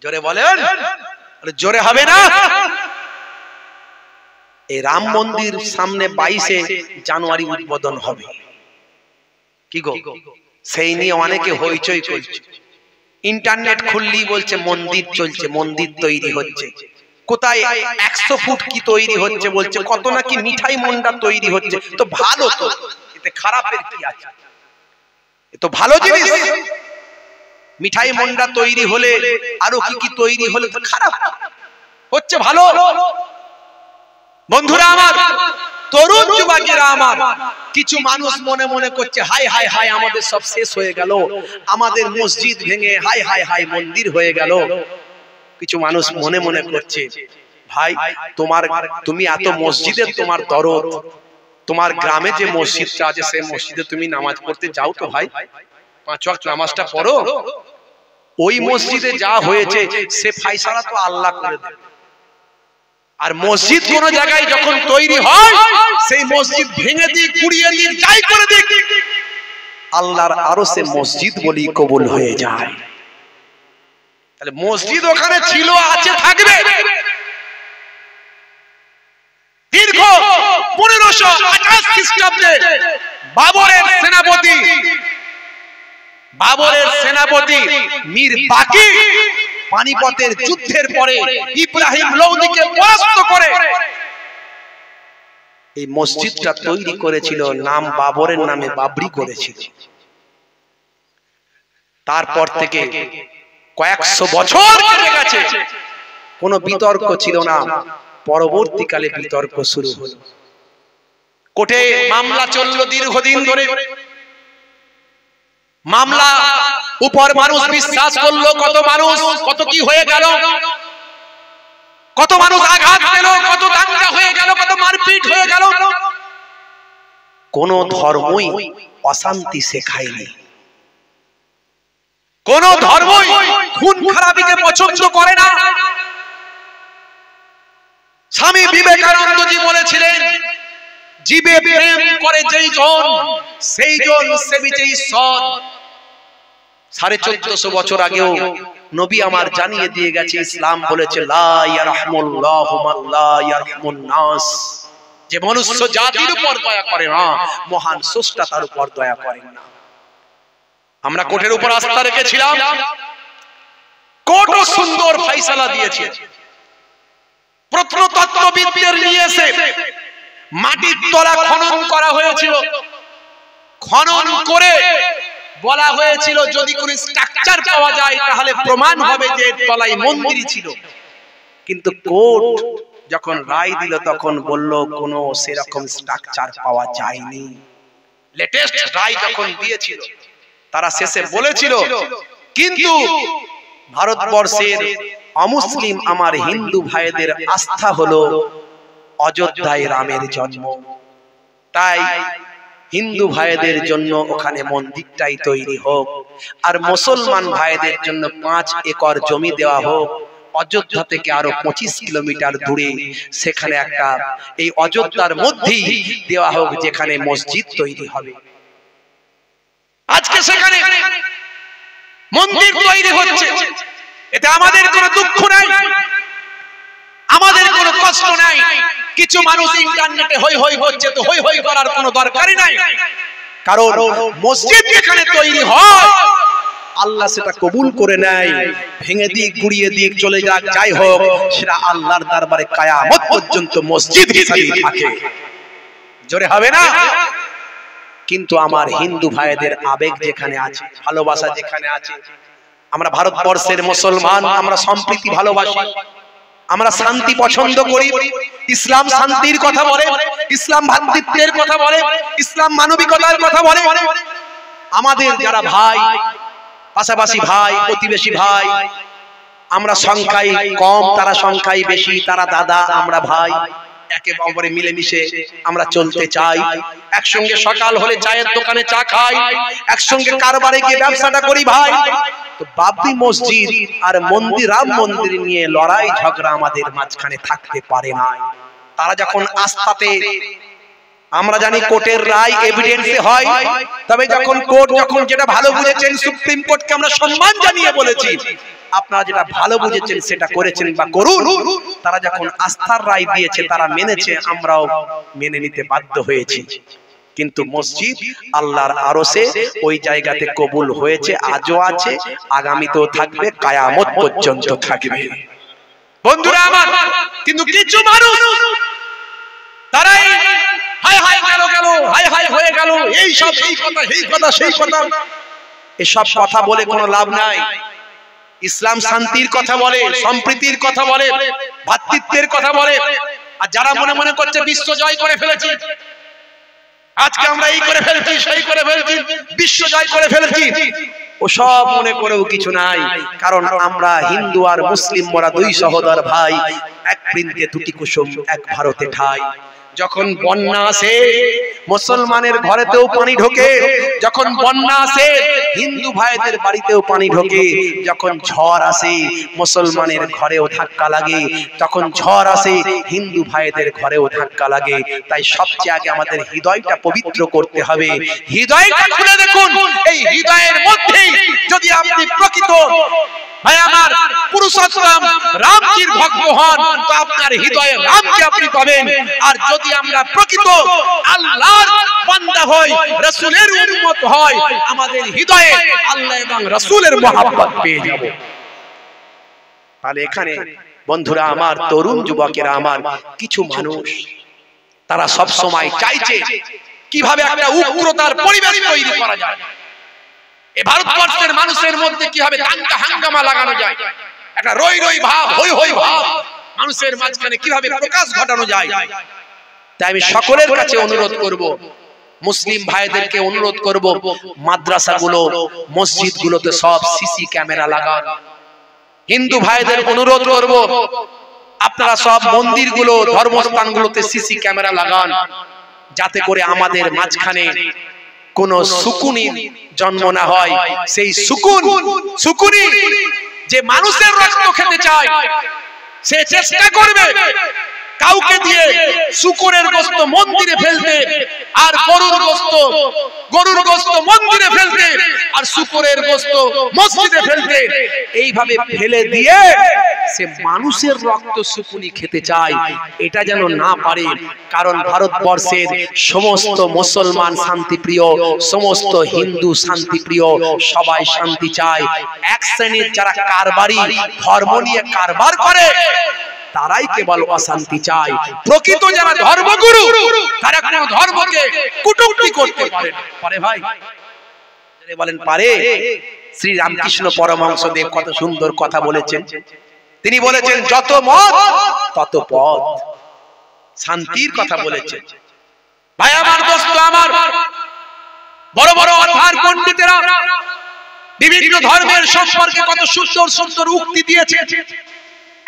জোরে বলেন, জোরে হবে না? এই রাম মন্দির সামনে 22শে জানুয়ারি উদ্বোধন হবে, কি গো? সেই নিয়ে অনেকে হইচই করছে। ইন্টারনেট খুললি বলছে মন্দির চলছে, মন্দির তৈরি হচ্ছে। কোথায় 100 ফুট কি তৈরি হচ্ছে বলছে, কত নাকি মিঠাই মন্ডা তৈরি হচ্ছে। তো ভালো, তো এতে খারাপের কি আছে? এ তো ভালো জিনিস। মিঠাই মন্ডা তৈরি হলে আরো কি কি তৈরি হলে তো খারাপ হচ্ছে, ভালো। বন্ধুরা আমার, তরুণ যুবকেরা আমার, কিছু মানুষ মনে মনে করছে হাই হাই হাই আমাদের সব শেষ হয়ে গেল, আমাদের মসজিদ ভেঙে হাই হাই হাই মন্দির হয়ে গেল। কিছু মানুষ মনে মনে করছে, ভাই তুমি এত মসজিদের তোমার দরদ, তোমার গ্রামে যে মসজিদটা আছে সেই মসজিদে তুমি নামাজ পড়তে যাও তো ভাই, 5 ওয়াক্ত নামাজটা পড়ো। ওই মসজিদে যা হয়েছে সে ফায়সালা তো আল্লাহ করে দেবে। আর মসজিদ কোন জায়গায় যখন তৈরি হয়, সেই মসজিদ ভেঙে দিক, কুড়িয়ে দিক, যাই করে দিক, আল্লাহর আরশে মসজিদ বলি কবুল হয়ে যায়। তাহলে মসজিদ ওখানে ছিল, আছে, থাকবে। দীর্ঘ 1528 খ্রিস্টাব্দে বাবরের সেনাপতি মীর বাকি পানিপথের যুদ্ধের পরে ইব্রাহিম লোদিকে পরাস্ত করে এই মসজিদটা তৈরি করেছিল, নাম বাবরের নামে বাবরি করেছিল। তারপর থেকে কয়েকশো বছর কেটে গেছে, কোনো বিতর্ক ছিল না। পরবর্তীকালে বিতর্ক শুরু হলো, কোর্টে মামলা চলল দীর্ঘদিন ধরে। মামলা উপর মানুষ বিশ্বাস করলো, কত মানুষ কত কি হয়ে গেল, কত মানুষ আঘাত পেল, কত দাঙ্গা হয়ে গেল, কত মারপিট হয়ে গেল। কোন ধর্মই অশান্তি শেখায়নি, কোন ধর্মই খুন খারাপিকে পছন্দ করে না। স্বামী বিবেকানন্দজি বলেছিলেন, জীবে প্রেম করে যেই জন, সেই জন সেবিছে ঈশ্বর। 1450 বছর আগেও নবী আমার জানিয়ে দিয়ে গেছে, ইসলাম বলেছে লা ইয়ারহামুল্লাহু মান লা ইয়ারহামুন নাস, যে মনুষ্য জাতির উপর দয়া করে না, মহান স্রষ্টা তার উপর দয়া করেন না। আমরা কোর্টের উপর আস্থা রেখেছিলাম, কোর্টও সুন্দর ফয়সালা দিয়েছে। প্রত্নতত্ত্ববিদদের নিয়ে এসে মাটির তলা খনন করা হয়েছিল। খনন করে বলা হয়েছিল যদি কোন স্ট্রাকচার পাওয়া যায় তাহলে প্রমাণ হবে যে তলায় মন্দিরই ছিল। কিন্তু কোর্ট যখন রায় দিল তখন বলল কোনো সেরকম স্ট্রাকচার পাওয়া যায়নি। লেটেস্ট রায় যখন দিয়েছিল তারা শেষে বলেছিল, কিন্তু ভারতবর্ষের অমুসলিম আমার হিন্দু ভাইদের আস্থা হলো অযোধ্যায় রামের জন্ম, তাই হিন্দু ভাইদের জন্য ওখানে মন্দিরটাই তৈরি হোক, আর মুসলমান ভাইদের জন্য 5 একর জমি দেওয়া হোক অযোধ্যা থেকে আরো 25 কিলোমিটার দূরে, সেখানে একটা এই অযোধ্যার মধ্যেই দেওয়া হোক যেখানে মসজিদ তৈরি হবে। আজকে সেখানে মন্দির তৈরি হচ্ছে, এতে আমাদের কোনো দুঃখ নাই, আমাদের কোনো কষ্ট নাই। কিছু মানুষ ইন্টারনেটে হই হই করছে, তো হই হই করার কোনো দরকারই নাই, কারণ মসজিদ যেখানে তৈরি হয় আল্লাহ সেটা কবুল করে নেয়। ভেঙে দিক, গুড়িয়ে দিক, চলে যাক, যাই হোক, সেটা আল্লাহর দরবারে কিয়ামত পর্যন্ত মসজিদ হিসেবে থাকে। জোরে হবে না? কিন্তু আমার হিন্দু ভাইদের আবেগ যেখানে আছে, ভালোবাসা যেখানে আছে, আমরা ভারতবর্ষের মুসলমান, আমরা সম্প্রীতি ভালোবাসি, আমরা শান্তি পছন্দ করি। ইসলাম শান্তির কথা বলে, ইসলাম ভ্রাতৃত্বের কথা বলে, ইসলাম মানবিকতার কথা বলে। আমাদের যারা ভাই, পাশাপাশি ভাই, প্রতিবেশী ভাই, আমরা সংখ্যায় কম, তারা সংখ্যায় বেশি, তারা দাদা, আমরা ভাই, একে অপরে মিলেমিশে আমরা চলতে চাই। একসঙ্গে সকাল হলে চায়ের দোকানে চা খাই, একসঙ্গে কারবারে গিয়ে ব্যবসাটা করি ভাই। তো বাবরি মসজিদ আর মন্দির, রাম মন্দির নিয়ে লড়াই ঝগড়া আমাদের মাঝখানে থাকতে পারে না। তারা যখন আস্থাতে, আমরা জানি কোর্টের রায় এভিডেন্সে হয়, তবে যখন কোর্ট যখন যেটা ভালো বুঝেছেন, সুপ্রিম কোর্টকে আমরা সম্মান জানিয়ে বলেছি আপনারা যেটা ভালো বুঝেছেন সেটা করেছেন বা করুন। তারা যখন আস্থার রায় দিয়েছে তারা মেনেছে, আমরাও মেনে নিতে বাধ্য হয়েছি। কিন্তু মসজিদ আল্লাহর আরশে ওই জায়গাতে কবুল হয়েছে, আজও আছে, আগামীতেও থাকবে, কিয়ামত পর্যন্ত থাকবে। বন্ধুরা আমার, কিন্তু কিছু মানুষ তারাই হায় হায় গেল গেল, হায় হায় হয়ে গেল, এই সব এই কথা সেই কথা সেই কথা, এসব কথা বলে কোনো লাভ নাই। ইসলাম শান্তির কথা বলে, সম্প্রীতির কথা বলে, ভ্রাতৃত্বের কথা বলে। আর যারা মনে মনে করছে বিশ্ব জয় করে ফেলেছি, আজকে আমরা এই করে ফেলছি, সেই করে ফেলছি, বিশ্ব জয় করে ফেলেছি, ও সব মনে করেও কিছু নাই। কারণ আমরা হিন্দু আর মুসলিম, মোরা দুই সহোদর ভাই, এক বৃন্তে দুটি কুসুম, এক ভারতে ঠাই। যখন বন্যা আসে মুসলমানের ঘরেতেও পানি ঢোকে, যখন বন্যা আসে হিন্দু ভাইদের বাড়িতেও পানি ঢোকে, যখন ঝড় আসে মুসলমানের ঘরেও ধাক্কা লাগে, তখন ঝড় আসে হিন্দু ভাইদের ঘরেও ধাক্কা লাগে। তাই সবচেয়ে আগে আমাদের হৃদয়টা পবিত্র করতে হবে। হৃদয়টা খুলে দেখুন, এই হৃদয়ের মধ্যেই যদি আপনি প্রকৃত ভাই আমার পুরুষোত্তম রামজির ভক্ত হন, তো আপনার হৃদয়ে রামকে আপনি পাবেন। আর যদি আমরা প্রকৃত আল্লাহর বান্দা হই, রাসূলের উম্মত হই, আমাদের হৃদয়ে আল্লাহ এবং রাসূলের মহব্বত পেয়ে যাব। তাহলে এখানে বন্ধুরা আমার, তরুণ যুবকেরা আমার, কিছু মানুষ তারা সব সময় চাইছে কিভাবে একটা উগ্রতার পরিবেশ তৈরি করা যায়, এই ভারতবর্ষের মানুষের মধ্যে কিভাবে দাঙ্গা হাঙ্গামা লাগানো যায়, একটা রই রই ভাব, হই হই ভাব মানুষের মাঝখানে কিভাবে প্রকাশ ঘটানো যায়। তাই আমি সকলের কাছে অনুরোধ করব, মুসলিম ভাইদেরকে অনুরোধ করব, মাদ্রাসাগুলো মসজিদগুলোতে সব সিসি ক্যামেরা লাগান। হিন্দু ভাইদের অনুরোধ করব, আপনারা সব মন্দিরগুলো, ধর্মস্থানগুলোতে সিসি ক্যামেরা লাগান, যাতে করে আমাদের মাঝখানে কোন সুকুনির জন্ম না হয়। সেই সুকুনি যে মানুষের রক্ত খেতে চায়, সে চেষ্টা করবে কাউকে দিয়ে শুকরের গোশত মন্দিরে ফেলতে, আর গরুর গোশত মন্দিরে ফেলতে, আর শুকরের গোশত মসজিদে ফেলতে। এইভাবে ফেলে দিয়ে সে মানুষের রক্ত শুকুনি খেতে চায়, এটা যেন না পারে। কারণ ভারতবর্ষের সমস্ত মুসলমান শান্তিপ্রিয়, সমস্ত হিন্দু শান্তিপ্রিয়, সবাই শান্তি চায়। এক শ্রেণীর যারা কারবারি, ধর্ম নিয়ে কারবার করে, তারাই কেবল অশান্তি চায়। প্রকৃত যারা ধর্মগুরু, তারা কোন ধর্মকে কটূক্তি করতে পারে না। পারে ভাই? বলেন পারে? শ্রী রামকৃষ্ণ পরমহংসদেব কত সুন্দর কথা বলেছেন। তিনি বলেছেন, যত মত তত পথ, শান্তির কথা বলেছেন। ভাই আমার, দোস্ত আমার, বড় বড় অথার পণ্ডিতেরা বিভিন্ন ধর্মের সম্পর্কে কত সুন্দর সুন্দর উক্তি দিয়েছে।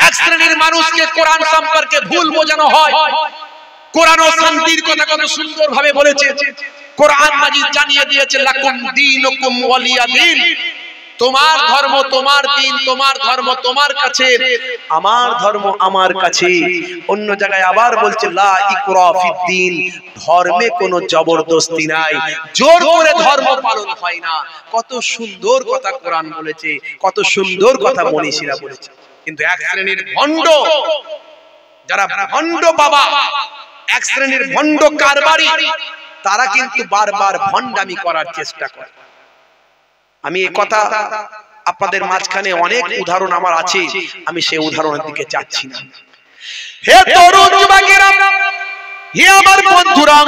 এক শ্রেণীর মানুষকে কোরআন সম্পর্কে ভুল বোঝানো হয়। কোরআন ও শান্তির কথা কত সুন্দর ভাবে বলেছে। কোরআন মাজিদ জানিয়ে দিয়েছে, লাকুম দীনুকুম ওয়ালিয়া দীন, তোমার ধর্ম তোমার দিন, তোমার ধর্ম তোমার কাছে, আমার ধর্ম আমার কাছে। অন্য জায়গায় আবার বলছে, লা ইকরাহ ফিদ্দীন, ধর্মে কোনো জবরদস্তি নাই, জোর করে ধর্ম পালন হয় না। কত সুন্দর কথা কোরআন বলেছে, কত সুন্দর কথা মনীষীরা বলেছে। কিন্তু এক শ্রেণীর ভণ্ড, যারা ভণ্ড বাবা, এক শ্রেণীর ভণ্ড কারবারি, তারা কিন্তু বারবার ভণ্ডামি করার চেষ্টা করে। আমি এই কথা আপনাদের মাঝখানে অনেক উদাহরণ আমার আছে, আমি সেই উদাহরণের দিকে যাচ্ছি না। হে তরুণ যুবকেরা, হে আমার বন্ধুরা,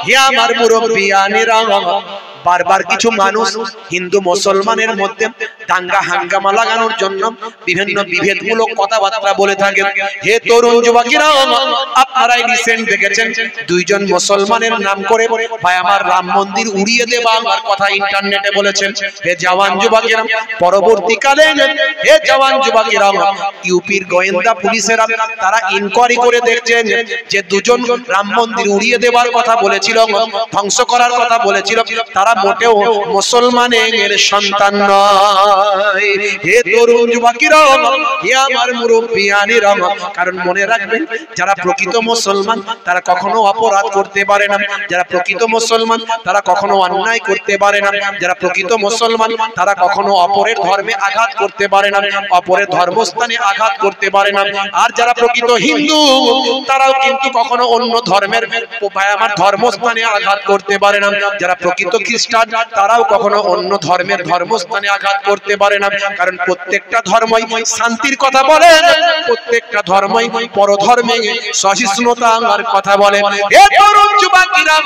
হে আমার মুরব্বিয়ানেরা, বারবার কিছু মানুষ হিন্দু মুসলমানের মধ্যে দাঙ্গা হাঙ্গামা লাগানোর জন্য বিভিন্ন বিভেদমূলক কথাবার্তা বলে থাকেন। হে তরুণ যুবকেরা, আপনারাই রিসেন্ট দেখেছেন দুইজন মুসলমানের নাম করে ভাই আমার রাম মন্দির উড়িয়ে দেওয়া আমার কথা ইন্টারনেটে বলেছেন। হে জওয়ান যুবকেরা, পরবর্তীকালে হে জওয়ান যুবকেরা, ইউপির গোয়েন্দা পুলিশেরা তারা ইনকোয়ারি করে দেখছেন যে দুজন রাম মন্দির উড়িয়ে দেওয়ার কথা বলেছিল, ধ্বংস করার কথা বলেছিল, তারা মোটেও মুসলমানের সন্তান নয়। হয়। হে তরুণ যুবকেরা, হে আমার মুরব্বিয়ানেরা, কারণ মনে রাখবেন, যারা প্রকৃত মুসলমান তারা কখনো অপরাধ করতে পারে না, যারা প্রকৃত মুসলমান তারা কখনো অন্যায় করতে পারে না, যারা প্রকৃত মুসলমান তারা কখনো অপরের ধর্মে আঘাত করতে পারে না, অপরের ধর্মস্থানে আঘাত করতে পারে না। আর যারা প্রকৃত হিন্দু তারাও কিন্তু কখনো অন্য ধর্মের আমার ধর্মস্থানে আঘাত করতে পারে না। যারা প্রকৃত খ্রিস্টান তারাও কখনো অন্য ধর্মের ধর্মস্থানে আঘাত করতে পারে না, কারণ প্রত্যেকটা ধর্মই শান্তির কথা বলে, প্রত্যেকটা ধর্মই পরধর্মে সহিষ্ণুতার কথা বলে। হে তরুণ যুবকেরা,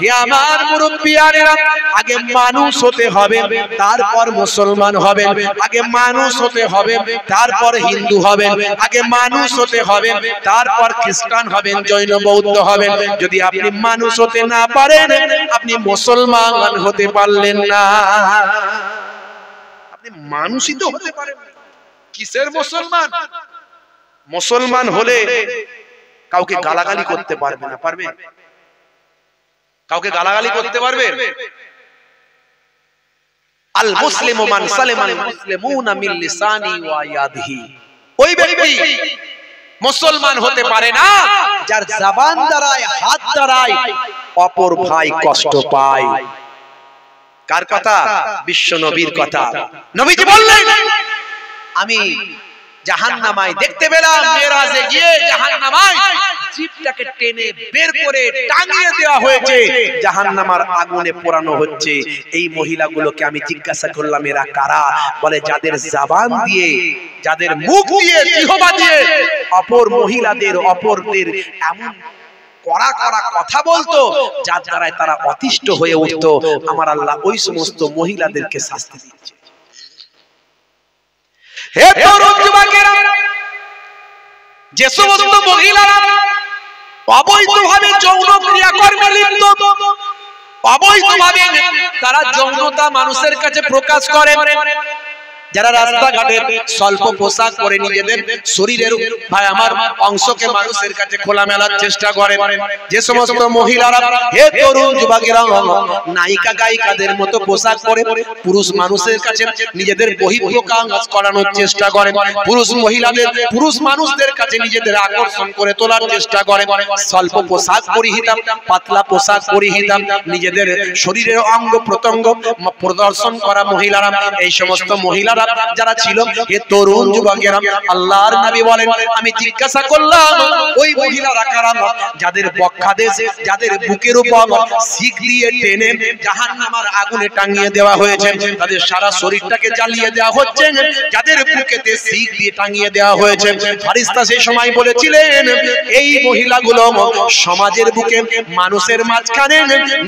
হে আমার মুরব্বিয়ানেরা, আগে মানুষ হতে হবে তারপর মুসলমান হবেন, আগে মানুষ হতে হবে তারপর হিন্দু হবেন, আগে মানুষ হতে হবে তারপর খ্রিস্টান হবেন, জৈন বৌদ্ধ হবেন। যদি আপনি মানুষ হতে না পারেন আপনি মুসলমান হতে পারলেন না। আপনি মানুষই তো হতে পারেন, কিসের মুসলমান? মুসলমান হলে কাউকে গালাগালি করতে পারবে না, পারবে? কাউকে গালাগালি করতে পারবে? আল মুসলিমু মান সালামাল মুসলিমুনা মিন লিসানি ওয়া ইয়াদিহি, ওই ব্যক্তি মুসলমান হতে পারে না যার জবান দ্বারায় হাত দ্বারায় অপর ভাই কষ্ট পায়। কার কথা? বিশ্ব নবীর কথা। নবীজি বললেন, আমি জাহান্নামায় দেখতে পেলাম, মেরাজে গিয়ে জাহান্নামায় জিভটাকে টেনে বের করে টাঙিয়ে দেওয়া হয়েছে, জাহান্নামার আগুনে পোড়ানো হচ্ছে। এই মহিলাগুলোকে আমি জিজ্ঞাসা করলাম, এরা কারা? বলে, যাদের জবান দিয়ে, যাদের মুখ দিয়ে, জিহ্বা দিয়ে অপর মহিলাদের, অপরদের এমন কড়া কড়া কথা বলতো যার দ্বারায় তারা অতিষ্ঠ হয়ে উঠতো, আমার আল্লাহ ওই সমস্ত মহিলাদেরকে শাস্তি দিচ্ছে। হে তরুণ যুবকেরা, যে সমস্ত মহিলারা অবৈধভাবে যৌন ক্রিয়াকর্মে লিপ্ত, অবৈধভাবে তারা যৌনতা মানুষের কাছে প্রকাশ করে, যারা রাস্তাঘাটে স্বল্প পোশাক পরে নিজেদের শরীরের ভাই আমার অংশকে মানুষের কাছে খোলামেলার চেষ্টা করে, যে সমস্ত মহিলারা, হে তরুণ যুবকেরা, নায়িকা গায়িকাদের মতো পোশাক পরে পুরুষ মানুষের কাছে নিজেদের বহিঃপ্রকাশ করানোর চেষ্টা করে, পুরুষ মহিলাদের, পুরুষ মানুষদের কাছে নিজেদের আকর্ষণ করে তোলার চেষ্টা করে, স্বল্প পোশাক পরিহিতা, পাতলা পোশাক পরিহিতা, নিজেদের শরীরের অঙ্গ প্রত্যঙ্গ প্রদর্শন করা মহিলারা, এই সমস্ত মহিলারা যারা ছিল, হে তরুণ যুবকেরা, আল্লাহর নবী বলেন, আমি জিজ্ঞাসা করলাম ওই মহিলারা কারা? যাদের বক্ষাদেশ, যাদের বুকের উপর শিক দিয়ে টেনে জাহান্নামের আগুনে টাঙিয়ে দেওয়া হয়েছে, তাদের সারা শরীরটাকে জ্বালিয়ে দেওয়া হচ্ছে, যাদের বুকেতে শিক দিয়ে টাঙিয়ে দেওয়া হয়েছে। ফেরেশতা সেই সময় বলেছিলেন, এই মহিলাগুলো সমাজের বুকে, মানুষের মাঝখানে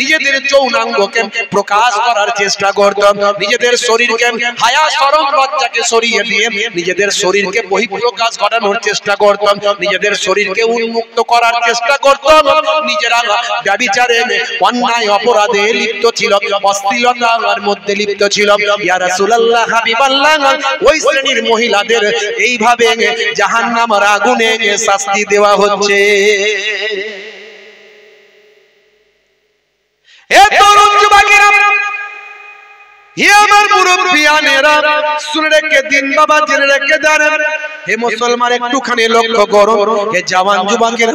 নিজেদের যৌনাঙ্গকে প্রকাশ করার চেষ্টা করত, নিজেদের শরীরকে হায়া শরম লজ্জাকে সরিয়ে দিয়ে নিজেদের শরীরকে বহিঃপ্রকাশ ঘটানোর চেষ্টা করত, নিজেদের শরীরকে উন্মুক্ত করার চেষ্টা করত, নিজেরা ব্যভিচারে, অন্যায় অপরাধে লিপ্ত ছিল, অশ্লীলতার মধ্যে লিপ্ত ছিল। ইয়া রাসূলুল্লাহ, হাবিবাল্লাহ, ওই শ্রেণীর মহিলাদের এইভাবে জাহান্নামের আগুনে শাস্তি দেওয়া হচ্ছে। হে তরুণ যুবকেরা, হে আমার মুরব্বিয়ানেরা, শুনে রেখে দিন বাবা, জেনে রেখে দেন। হে মুসলমান, একটুখানি লক্ষ্য করো, হে জওয়ান যুবকেরা,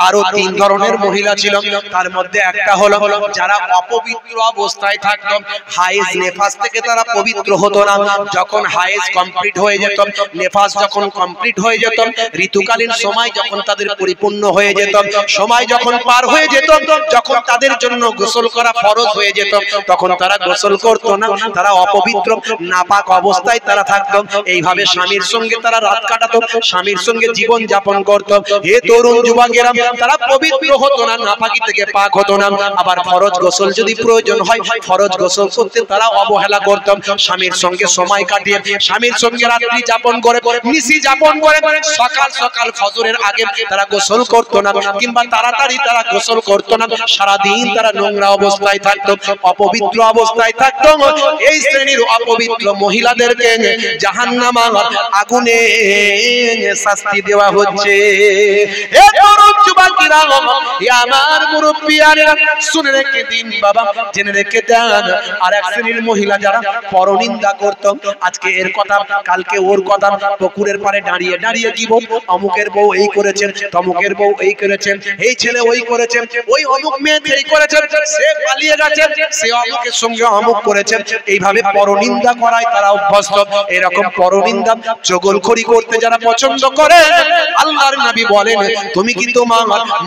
আরো তিন ধরনের মহিলা ছিল। তার মধ্যে একটা হলো যারা অপবিত্র অবস্থায় থাকতো, হায়েজ নেফাস থেকে তারা পবিত্র হতো না। যখন হায়েজ কমপ্লিট হয়ে যেত, নেফাস যখন কমপ্লিট হয়ে যেত, ঋতুকালীন সময় যখন তাদের পরিপূর্ণ হয়ে যেত, সময় যখন পার হয়ে যেত, যখন তাদের জন্য গোসল করা ফরজ হয়ে যেত, তখন তারা গোসল করতো না, তারা অপবিত্র নাপাক অবস্থায় তারা থাকতো। এইভাবে স্বামীর সঙ্গে তারা রাত কাটাতো, স্বামীর সঙ্গে জীবন যাপন করতো। হে তরুণ যুবকেরা, তারা পবিত্র হতো না, নাপাকি থেকে পাক হতো না। আবার ফরজ গোসল যদি প্রয়োজন হয়, ফরজ গোসল করতে তারা অবহেলা করতো। স্বামীর সঙ্গে সময় কাটিয়ে, স্বামীর সঙ্গে রাত্রি যাপন করে, নিশি যাপন করে, সকাল সকাল ফজরের আগে তারা গোসল করতো না, কিংবা তাড়াতাড়ি তারা গোসল করতো না। সারাদিন তারা নোংরা অবস্থায় থাকতো, অপবিত্র অবস্থায় থাকতো। এই শ্রেণীর অপবিত্র মহিলাদেরকে জাহান্নামের আগুনে শাস্তি দেওয়া হচ্ছে। এ তরুণ যুবকেরা, এ আমার মুরব্বিয়ারা, শুনে রেখে দিন বাবা, জেনে রেখে দেন। আর এক শ্রেণীর মহিলা যারা পরনিন্দা করত, আজকে এর কথা, কালকে ওর কথা, পুকুরের পাড়ে দাঁড়িয়ে দাঁড়িয়ে কি বল, অমুকের বউ এই করেছেন, তমুকের বউ এই করেছেন, এই ছেলে ওই করেছেন, ওই অমুক মেয়ে এই করেছেন, সে পালিয়ে গেছে, সে অমুকের সঙ্গে অমুক করেছেন। এইভাবে পরনিন্দা করায় তারা অভ্যস্ত। এরকম পরনিন্দা চগলখড়ি করতে যারা পছন্দ করে, আল্লাহর নবী বলেন, তুমি কি তোমার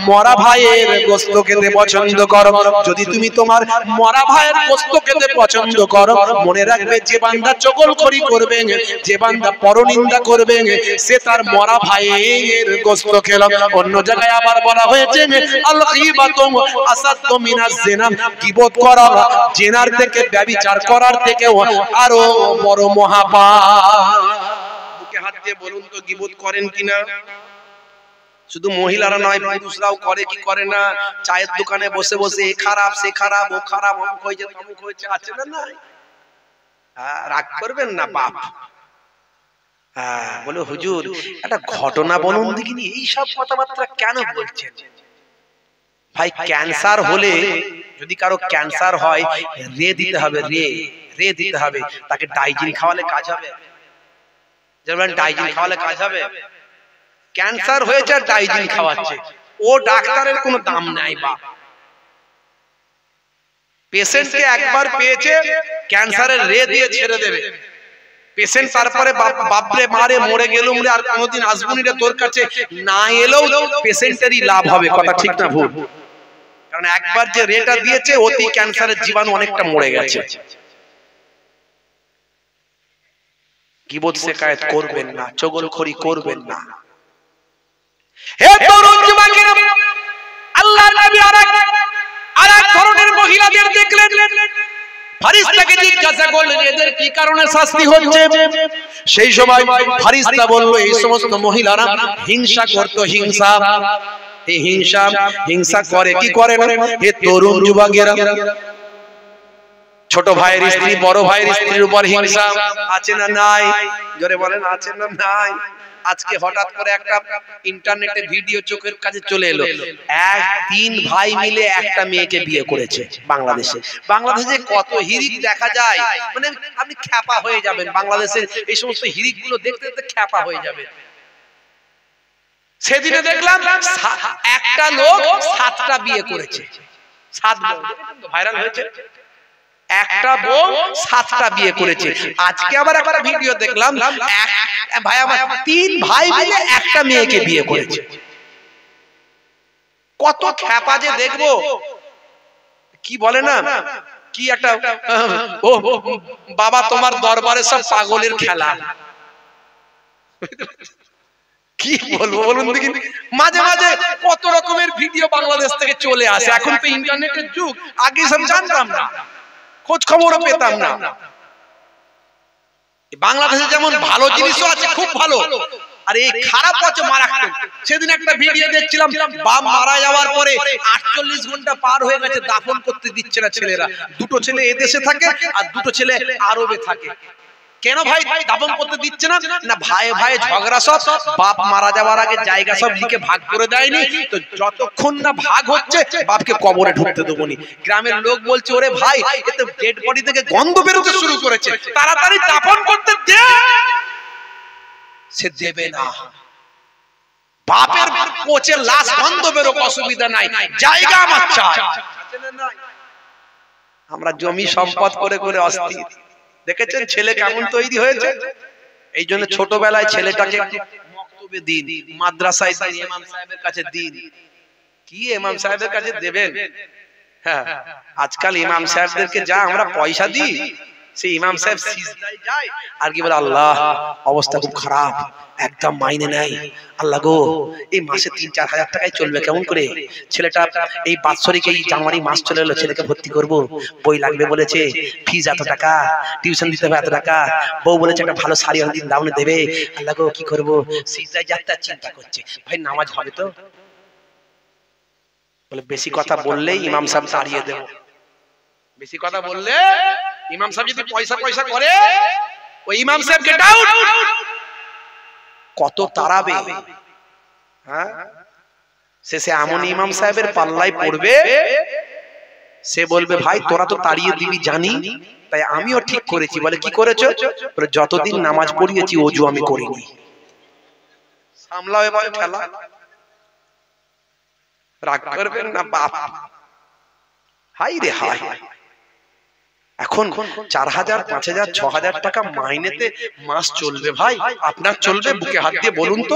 মরা ভাইয়ের গোশত খেতে পছন্দ করো? যদি তুমি তোমার মরা ভাইয়ের গোশত খেতে পছন্দ করো, মনে রাখবে যে বান্দা চগলখড়ি করবে, যে বান্দা পরনিন্দা করবে, সে তার মরা ভাইয়ের গোশত খেল। অন্য জায়গায় আবার বলা হয়েছে, আল গীবাতু আসাদ্দু মিনাজ জিনা, গীবত করা জিনার থেকে, ব্যভিচার করার থেকেও আরো বড় মহাপাপ। বুকে হাত দিয়ে বলুন তো, গীবত করেন কিনা? শুধু মহিলারা নয়, পুরুষরাও করে কি করে না? চায়ের দোকানে বসে বসে এ খারাপ, সে খারাপ, ও খারাপ, অমুক হয়েছে, তমুক হয়েছে, আছে না? না, রাগ করবেন না বাপ। বলে হুজুর একটা ঘটনা বলুন দেখিনি, এইসব কথাবার্তা কেন বলছেন? ভাই, ক্যান্সার হলে, যদি কারো ক্যান্সার হয়, রে দিতে হবে, রে দিতে হবে। তাকে ডাইজিন খাওয়ালে কাজ হবে? যেমন ডাইজিন খাওয়ালে কাজ হবে? ক্যান্সার হয়েছে আর ডাইজিন খাওয়াচ্ছে, ও ডাক্তারের কোনো দাম নাই বাপ। পেশেন্টকে একবার পেয়েছে, ক্যান্সারের রে দিয়ে ছেড়ে দেবে। পেশেন্ট তারপরে বাপরে মারে মরে গেল, আর কোনোদিন আসবনি রে তোর কাছে, না এলেও পেশেন্টেরই লাভ হবে। কথা ঠিক না ভুল? কারণ একবার যে রেটা দিয়েছে, অতি ক্যান্সারের জীবাণু অনেকটা মরে গেছে। গীবত শিকায়ত করবেন না, চগলখড়ি করবেন না। হে তরুণ যুবকেরা, আল্লাহর নবী আরেক ধরনের মহিলাদের দেখলেন, ফারিস্তাকে জিজ্ঞাসা করলেন, এদের কি কারণে শাস্তি হচ্ছে? সেই সময় ফারিস্তা বলল, এই সমস্ত মহিলারা হিংসা করত, হিংসা। এই হিংসা করে কি করে না? এ তরুণ যুবকেরা, ছোট ভাইয়ের স্ত্রী বড় ভাইয়ের স্ত্রীর উপর হিংসা আছে না নাই? জোরে বলেন, আছে না নাই? আজকে হঠাৎ করে একটা ইন্টারনেটে ভিডিও চোখের কাছে চলে এলো, তিন ভাই মিলে একটা মেয়েকে বিয়ে করেছে বাংলাদেশে। বাংলাদেশে কত হিরিক দেখা যায়, মানে আপনি খ্যাপা হয়ে যাবেন। বাংলাদেশের এই সমস্ত হিরিক গুলো দেখতে দেখতে খ্যাপা হয়ে যাবে। সেদিনে দেখলাম একটা লোক 7টা বিয়ে করেছে, 7 ভাইরাল হয়েছে। একটা বউ 7টা বিয়ে করেছে। আজকে আবার একটা ভিডিও দেখলাম, ভাই আমার 3 ভাই মিলে একটা মেয়েকে বিয়ে করেছে। কত খ্যাপা যে দেখবো, কি বলে না, কি একটা, ও বাবা তোমার দরবারে সব পাগলের খেলা। কি বলবো বলুন দেখি? মাঝে মাঝে কত রকমের ভিডিও বাংলাদেশ থেকে চলে আসে। এখন তো ইন্টারনেটের যুগ, আগে সব জানতাম না, খোঁজ খবরও পেতাম না। বাংলাদেশে যেমন ভালো জিনিসও আছে, খুব ভালো, আর এই খারাপ আছে মারাত্মক। সেদিন একটা ভিডিও দেখছিলাম, বাপ মারা যাওয়ার পরে 48 ঘন্টা পার হয়ে গেছে, দাফন করতে দিচ্ছে না ছেলেরা। 2টো ছেলে এদেশে থাকে আর 2টো ছেলে আরবে থাকে। কেন ভাই দাফন করতে দিচ্ছে না? না ভাই ভাই ঝগড়া, সব বাপ মারা যাওয়ার আগে জায়গা সব লিখে ভাগ করে দেয়নি তো, যতক্ষণ না ভাগ হচ্ছে বাপকে কবরে ঢুকতে দেবো নি। গ্রামের লোক বলছে, ওরে ভাই এতে ডেড বডি থেকে গন্ধ বেরোতে শুরু করেছে, তাড়াতাড়ি দাফন করতে দে। সে দেবে না। বাপের পচে লাশ গন্ধ বেরোক, অসুবিধা নাই, জায়গা আমার চাই। আমরা জমি সম্পদ করে করে অস্থির। দেখেছেন ছেলে কেমন তৈরি হয়েছে? এই জন্য ছোটবেলায় ছেলেটাকে মক্তবে দিন, মাদ্রাসায় ইমাম সাহেবের কাছে দিন। কি ইমাম সাহেবের কাছে দেবেন? হ্যাঁ, আজকাল ইমাম সাহেবদেরকে যা আমরা পয়সা দিই, সেই ইমাম সাহেব সিজদায় যায় আর কি বলে, আল্লাহ অবস্থা খুব খারাপ, একদম মাইনে নাই, আল্লাহ গো এই মাসে 3-4 হাজার টাকায় চলবে কেমন করে? ছেলেটা এই বাৎসরিক এই জানুয়ারি মাস চলে এলো, ছেলেকে ভর্তি করব, বই লাগবে বলেছে, ফিজ এত টাকা, টিউশন দিতে হবে এত টাকা, বউ বলেছে একটা ভালো শাড়ি অনেকদিন দাউনে দেবে, আল্লাহ গো কি করবো? সিজদায় যাতে চিন্তা করছে, ভাই নামাজ হবে তো? বলে বেশি কথা বললেই ইমাম সাহেব তাড়িয়ে দেব। বেশি কথা বললে ইমাম সাহেব যদি পয়সা করে, ওই ইমাম সাহেব গেট আউট। কত তাড়াবে, হ্যাঁ শেষে এমন ইমাম সাহেবের পাল্লায় পড়বে, সে বলবে ভাই তোরা তো তাড়িয়ে দিবি জানি, তাই আমিও ঠিক করেছি। বলে কি করেছো? বলে যতদিন নামাজ পড়িয়েছি ওযু আমি করিনি। সামলাও এবার ঠেলা, রাগ করবেন না বাপ। হাই রে হাই, এখন 4000 5000 6000 টাকা মাইনেতে মাস চলবে ভাই, আপনার চলবে? বুকে হাত দিয়ে বলুন তো।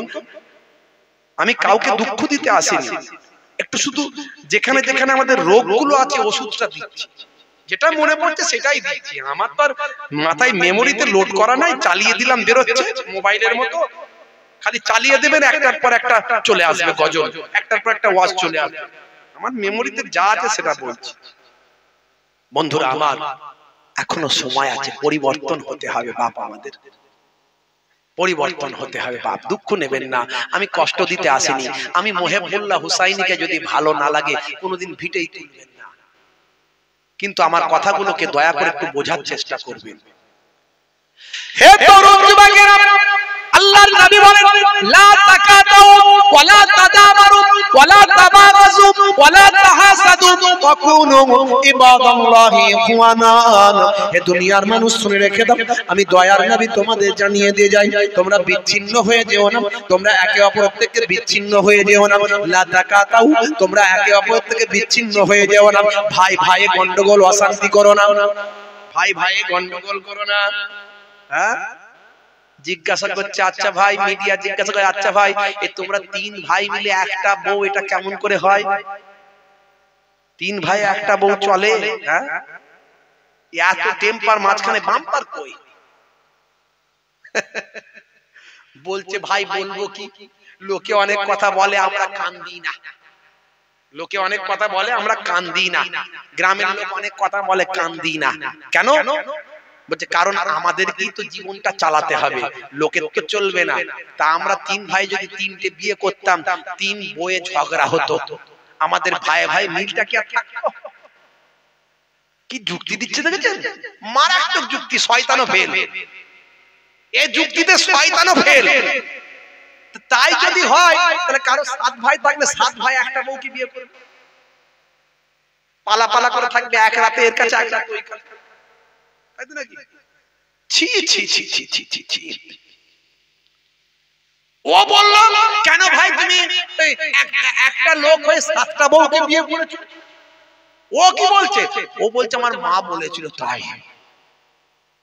আমি কাউকে দুঃখ দিতে আসিনি, একটু শুধু যেখানে যেখানে আমাদের রোগগুলো আছে ওষুধটা দিচ্ছি, যেটা মনে পড়ছে সেটাই দিচ্ছি। আমার তো আর মাথায় মেমোরিতে লোড করা নাই, চালিয়ে দিলাম বেরোচ্ছে মোবাইলের মতো, খালি চালিয়ে দেবেন একটার পর একটা চলে আসবে গজল, একটার পর একটা ওয়াজ চলে আসবে। আমার মেমোরিতে যা আছে সেটা বলছি। বন্ধুরা আমার, এখনো সময় আছে, পরিবর্তন হতে হবে বাপ, আমাদের পরিবর্তন হতে হবে বাপ। দুঃখ নেবেন না, আমি কষ্ট দিতে আসিনি। আমি মোহেবুল্লাহ হুসাইনিকে যদি ভালো না লাগে কোনোদিন ভিটেই তুলবেন না, কিন্তু আমার কথাগুলোকে দয়া করে একটু বোঝার চেষ্টা করবেন। হে তরুণ যুবকেরা, আল্লাহর নবী বলেন লা তাকাতাউ ওয়ালা তাদাবারু ওয়ালা তাবাগাজু ওয়ালা তাহাসাদু ওয়াকুনু ইবাদাল্লাহি ইখওয়ানান। হে দুনিয়ার মানুষ শুনে রেখে দাও, আমি দয়ার নবী তোমাদের জানিয়ে দিয়ে যাই, তোমরা বিচ্ছিন্ন হয়ে যেও না, তোমরা একে অপরের থেকে বিচ্ছিন্ন হয়ে যেও না। লা তাকাতাউ, তোমরা একে অপরের থেকে বিচ্ছিন্ন হয়ে যেও না। ভাই ভাইয়ে গন্ডগোল অশান্তি করো না, ভাই ভাইয়ে গন্ডগোল করো না। হ্যাঁ জিজ্ঞাসা করছে, আচ্ছা ভাই, মিডিয়া জিজ্ঞাসা করে, আচ্ছা ভাই এ তোমরা 3 ভাই মিলে একটা বউ, এটা কেমন করে হয়? 3 ভাই একটা বউ চলে? হ্যাঁ এত টেম্পার, মাঝখানে বাম্পার কই? বলছে ভাই বলবো কি, লোকে অনেক কথা বলে আমরা কান দিই না, লোকে অনেক কথা বলে আমরা কান দিই না, গ্রামের লোক অনেক কথা বলে কান দিই না। কেন? বলছে কারণ আমাদেরকেই তো জীবনটা চালাতে হবে, লোকের তো চলবে না। তা আমরা 3 ভাই যদি 3টে বিয়ে করতাম, 3 বউয়ে ঝগড়া হতো, আমাদের ভাই ভাই মিলটা কি আর থাকতো? কি যুক্তি দিচ্ছে দেখেছেন? মারাত্মক যুক্তি, শয়তানও ফেল, এই যুক্তিতে শয়তানও ফেল। তাই যদি হয় তাহলে কারো 7 ভাই থাকলে 7 ভাই একটা বউকে বিয়ে করবে, পালা পালা করে থাকবে, এক রাতে এর কাছে এক রাতে ওই কাছে। ছি ছি ছি ছি ছি ছি ছি। ও বলল কেন ভাই তুমি একটা লোক হয়ে 7টা বউকে বিয়ে করেছো? ও কি বলছে? ও বলছে আমার মা বলেছিল, তাই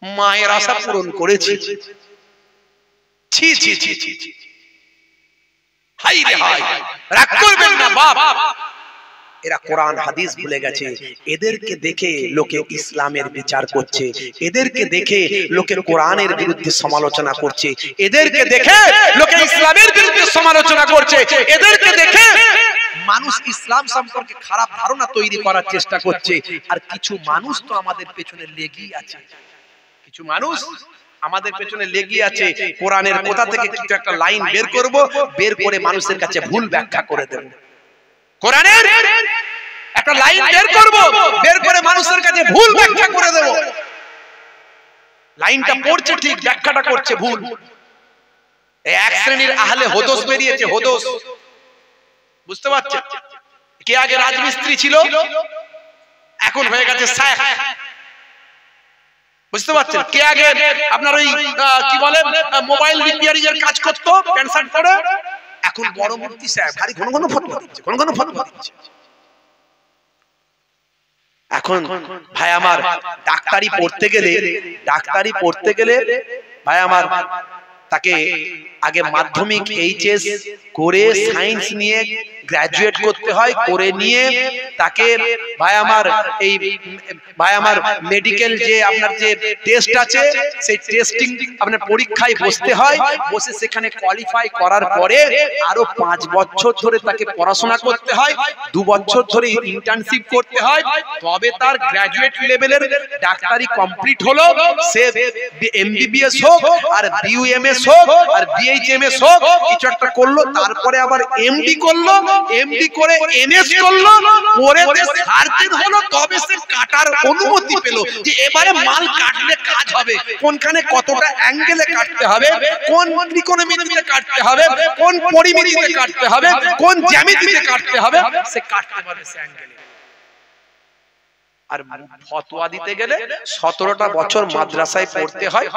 মায়ের আশা পূরণ করেছি। ছি ছি ছি ছি ছি, হাই রে হাই, রাগ করবেন না বাপ। এরা কোরআন হাদিস ভুলে গেছে, এদেরকে দেখে লোকে ইসলামের বিচার করছে, এদেরকে দেখে লোকে কোরআনের বিরুদ্ধে সমালোচনা করছে, এদেরকে দেখে লোকে ইসলামের বিরুদ্ধে সমালোচনা করছে, এদেরকে দেখে মানুষ ইসলাম সম্পর্কে খারাপ ধারণা তৈরি করার চেষ্টা করছে। আর কিছু মানুষ তো আমাদের পেছনে লেগেই আছে, কিছু মানুষ আমাদের পেছনে লেগে আছে। কোরআনের কোথা থেকে কিছু একটা লাইন বের করব, বের করে মানুষের কাছে ভুল ব্যাখ্যা করে দেব। কোরআনের একটা লাইন বের করব, বের করে মানুষের কাছে ভুল ব্যাখ্যা করে দেব। লাইনটা পড়ছে ঠিক, ব্যাখ্যাটা করছে ভুল। এই এক শ্রেণীর আহলে হোদস বেরিয়েছে, হোদস, বুঝতে পারছেন? কে আগে রাজমিস্ত্রি ছিল, এখন হয়ে গেছে শেখ, বুঝতে পারছেন? কে আগে আপনার ওই কি বলে মোবাইল রিপেয়ারিং এর কাজ করতো প্যান্ট শার্ট পরে, এখন বড় মুফতি সাহেব, ভারী ঘন ঘন ফতোয়া দিচ্ছে, ঘন ঘন ফতোয়া দিচ্ছে। এখন ভাই আমার ডাক্তারি পড়তে গেলে ভাই আমার তাকে আগে মাধ্যমিক এইচএস করে সায়েন্স নিয়ে গ্রাজুয়েট করতে হয়, করে নিয়ে তাকে ভাই আমার মেডিকেল যে আপনার যে টেস্ট আছে সেই টেস্টিং আপনার পরীক্ষায় বসতে হয়, বসে সেখানে কোয়ালিফাই করার পরে আরো 5 বছর ধরে তাকে পড়াশোনা করতে হয়, 2 বছর ধরে ইন্টার্নশিপ করতে হয়, তবে তার গ্রাজুয়েট লেভেলের ডাক্তারি কমপ্লিট হলো। সে এমবিবিএস হোক আর বিইউএমএস হোক আর বিএইচএমএস হোক, কিছু একটা করলো, তারপরে আবার এমডি করলো, এমডি করে এমএস করলো, করে সার্জন হলো, তবে সে কাটার অনুমতি পেল যে এবারে মাল কাটলে কাজ হবে, কোনখানে কতটা অ্যাঙ্গেলে কাটতে হবে, কোন ত্রিকোণমিতিতে কাটতে হবে, কোন পরিমিতিতে কাটতে হবে, কোন জ্যামিতিতে কাটতে হবে, সে কাটতে পারবে সে অ্যাঙ্গেলে। আর ফতোয়া দিতে গেলে 17টা বছর মাদ্রাসায় পড়তে হয়,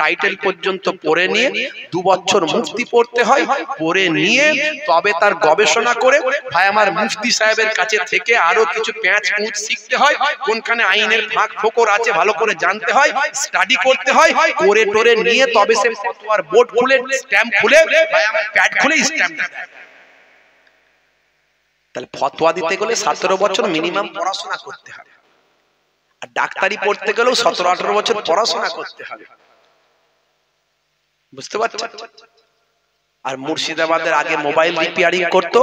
টাইটেল পর্যন্ত পড়ে নিয়ে 2 বছর মুফতি পড়তে হয়, পড়ে নিয়ে তবে তার গবেষণা করে ভাই আমার মুফতি সাহেবের কাছে থেকে আরো কিছু প্যাঁচ পুঁচ শিখতে হয়, কোনখানে আইনের ফাঁক ফোকর আছে ভালো করে জানতে হয়, স্টাডি করতে হয়, করে টোরে নিয়ে তবে সে ফতোয়ার বোর্ড খুলে স্ট্যাম্প খুলে ভাই আমার প্যাড খুলে স্ট্যাম্প দেয়। তাহলে ফতোয়া দিতে গেলে 17 বছর মিনিমাম পড়াশোনা করতে হবে, আর ডাক্তারি পড়তে গেলেও 17-18 বছর পড়াশোনা করতে হবে, বুঝতে পারছেন? আর মুর্শিদাবাদের আগে মোবাইল রিপেয়ারিং করতো,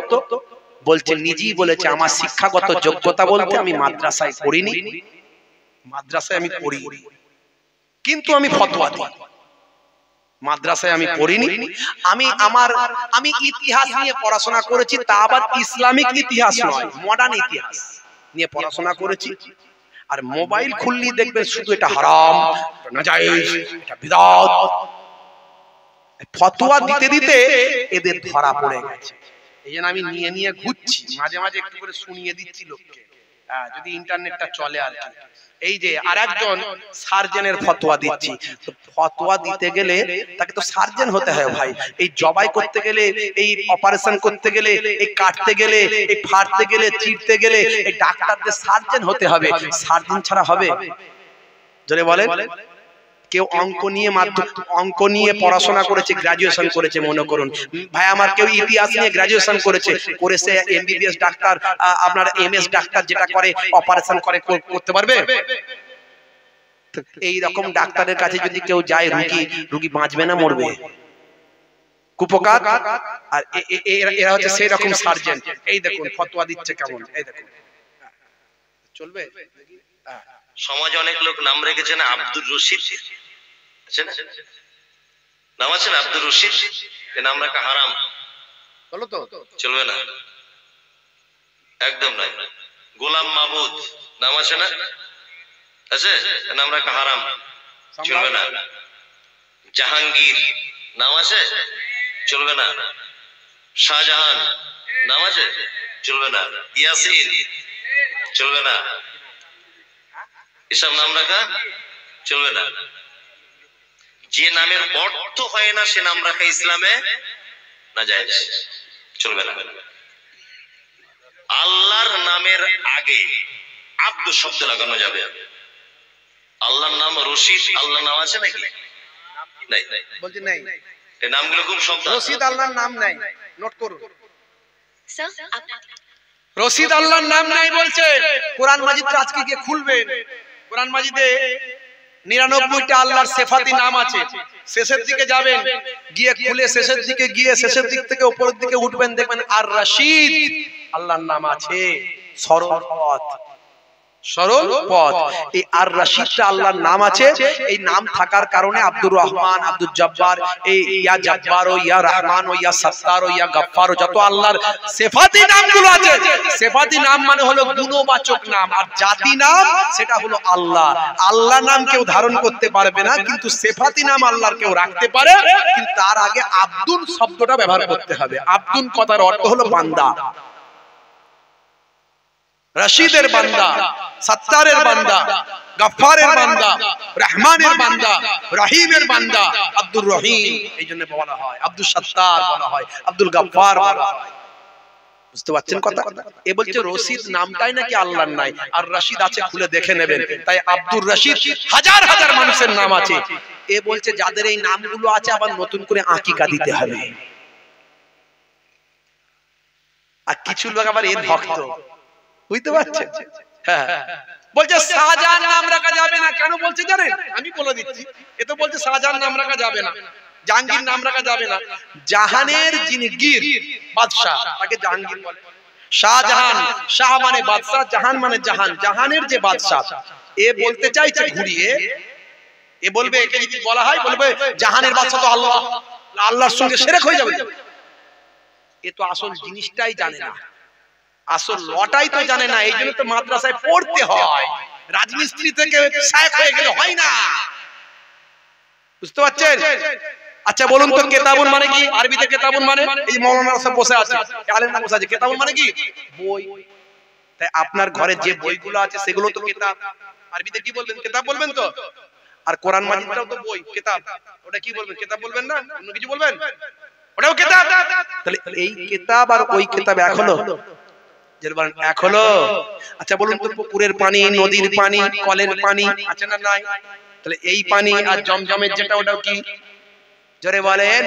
বলছে নিজেই বলেছে আমার শিক্ষাগত যোগ্যতা বলতে আমি মাদ্রাসায় পড়িনি, মাদ্রাসায় আমি পড়ি কিন্তু আমি ফতোয়া দিই, মাদ্রাসায় আমি পড়িনি, আমি ইতিহাস নিয়ে পড়াশোনা করেছি, তা আবার ইসলামিক ইতিহাস নয়, মডার্ন ইতিহাস নিয়ে পড়াশোনা করেছি। আর মোবাইল খুললি দেখবেন শুধু এটা হারাম, এটা নাজায়েজ, এটা বিদআত। ফতোয়া দিতে দিতে এদের ধরা পড়ে গেছে, এইজন্য আমি নিয়ে নিয়ে ঘুরছি, মাঝে মাঝে একটু করে শুনিয়ে দিচ্ছি লোককে, যদি ইন্টারনেটটা চলে আর কি। এই যে আরেকজন সার্জনের ফতোয়া দিচ্ছি, তো ফতোয়া দিতে গেলে তাকে তো সার্জন হতে হয় ভাই, এই জবাই করতে গেলে, এই অপারেশন করতে গেলে, এই কাটতে গেলে, এই ফাড়তে গেলে, চিরতে গেলে এই ডাক্তারদের সার্জন হতে হবে, সার্জন ছাড়া হবে? জোরে বলেন। কেউ অঙ্ক নিয়ে পড়াশোনা করেছে, গ্রাজুয়েশন করেছে মনে করুন ভাই আমার, কেউ ইতিহাস নিয়ে গ্রাজুয়েশন করেছে, করেছে এমবিবিএস ডাক্তার, আপনার এমএস ডাক্তার যেটা করে অপারেশন করে, করতে পারবে? এই রকম ডাক্তারের কাছে যদি কেউ যায়, রোগী বাঁচবে না মরবে? কুপকার। আর এরা হচ্ছে সেই রকম সার্জন। এই দেখুন ফতোয়া দিচ্ছে কেমন, এই দেখুন, চলবে? সমাজে অনেক লোক নাম রেখেছেন আব্দুর রশিদ, আছে না? নাম আছে না আব্দুর রশিদ, এ নাম রাখা হারাম, বলো তো চলবে না, একদম নাই। গোলাম মাহমুদ নাম আছে না, আছে, নাম রাখা হারাম, চলবে না। জাহাঙ্গীর নাম আছে, চলবে না। শাহজাহান নাম আছে, চলবে না। ইয়াসির চলবে না, এসব নাম রাখা চলবে না। যে নামের অর্থ হয় না সে নাম রাখা ইসলামে নাজায়েজ, চলবে না। আল্লাহর নামের আগে আব্দু শব্দ লাগানো যাবে। আল্লাহর নাম রশিদ, আল্লাহর নাম আছে নাকি? নাই, বলছি নাই। এই নামগুলো খুব শব্দ, রশিদ আল্লাহর নাম নাই, নোট করুন। রশিদ আল্লাহর নাম নাই বলছে। কোরআন মাজিদটা আজকে গিয়ে খুলবেন, কোরআন মাজিদে 99টা আল্লাহর সিফাতি নাম আছে, শেষের দিকে যাবেন, গিয়ে খুলে শেষের দিকে গিয়ে শেষের দিক থেকে উপরের দিকে উঠবেন, দেখবেন আর রশিদ আল্লাহর নাম আছে, সরল পথ, সরল পথ। এই আর রশিদটা আল্লাহর নাম আছে, এই নাম থাকার কারণে আব্দুর রহমান, আব্দুল জব্বার, এই ইয়া জব্বার ও ইয়া রহমান ও ইয়া সত্তার ও ইয়া গফফার ও যত আল্লাহর সিফাতি নামগুলো আছে, সিফাতি নাম মানে হলো গুণবাচক নাম, আর জাতি নাম সেটা হলো আল্লাহ। আল্লাহ নাম কেউ ধারণ করতে পারবে না, কিন্তু সিফাতি নাম আল্লাহর কেউ রাখতে পারে, কিন্তু তার আগে আব্দুল শব্দটা ব্যবহার করতে হবে। আব্দুল কথার অর্থ হলো বান্দা, রশিদের বান্দা, সত্তারের বান্দা, গফফারের বান্দা, রহমানের বান্দা, রহিমের বান্দা, আব্দুর রহিম এই জন্য বলা হয়, আব্দুল সত্তার বলা হয়, আব্দুল গফফার বলা হয়। বুঝতে পারছেন কথা? এ বলছে রশিদ নামটাই নাকি আল্লাহর নাই, আর রশিদ আছে, খুলে দেখে নেবেন। তাই আব্দুর রশিদ হাজার হাজার মানুষের নাম আছে। এ বলছে যাদের এই নামগুলো আছে আবার নতুন করে আকিকা দিতে হবে। আর কিছু লোক আবার এর ভক্ত, বুঝতে পারছেন? হ্যাঁ, বলছে শাহজাহান নাম রাখা যাবে না। কেন বলছে জানেন? আমি বলে দিচ্ছি। এ তো বলছে শাহজাহান নাম রাখা যাবে না, জাহাঙ্গীর নাম রাখা যাবে না। জাহানের যিনি গীর বাদশাহ তাকে জাহাঙ্গীর বলে। শাহজাহান, শাহ মানে বাদশাহ, জাহান মানে জাহান, জাহানের যে বাদশাহ, এ বলতে চাইছে ঘুরিয়ে, এ বলবে, একে যদি বলা হয় বলবে জাহানের বাদশাহ তো আল্লাহ, আল্লাহর সঙ্গে শিরক হয়ে যাবে। এ তো আসল জিনিসটাই জানে না, আসল লটাই তো জানে না। এই জন্য তো মাদ্রাসায় পড়তে হয়, রাজমিস্ত্রি থেকে শায়েখ হয়ে গেলে হয় না, বুঝতে পারছেন? আচ্ছা বলুন তো কিতাবুন মানে কি? আরবিতে কিতাবুন মানে এই মাওলানা সব বসে আছে, আলেমরা বসে আছে, কিতাবুন মানে কি? বই। তাই আপনার ঘরে যে বইগুলো আছে সেগুলো তো কিতাব। আরবিতে কি বলবেন? কিতাব বলবেন তো। আর কোরআন মাজিদটাও তো বই, কিতাব। ওটা কি বলবেন? কিতাব বলবেন না, অন্য কিছু বলবেন? ওটাও কিতাব। তাহলে এই কিতাব আর ওই কিতাব এক হলো? যেরকম এক হলো। আচ্ছা বলুন তো পুকুরের পানি, নদীর পানি, কলের পানি আছে না নাই? তাহলে এই পানি আর জমজমের যেটা ওটাও কি? জোরে বলেন।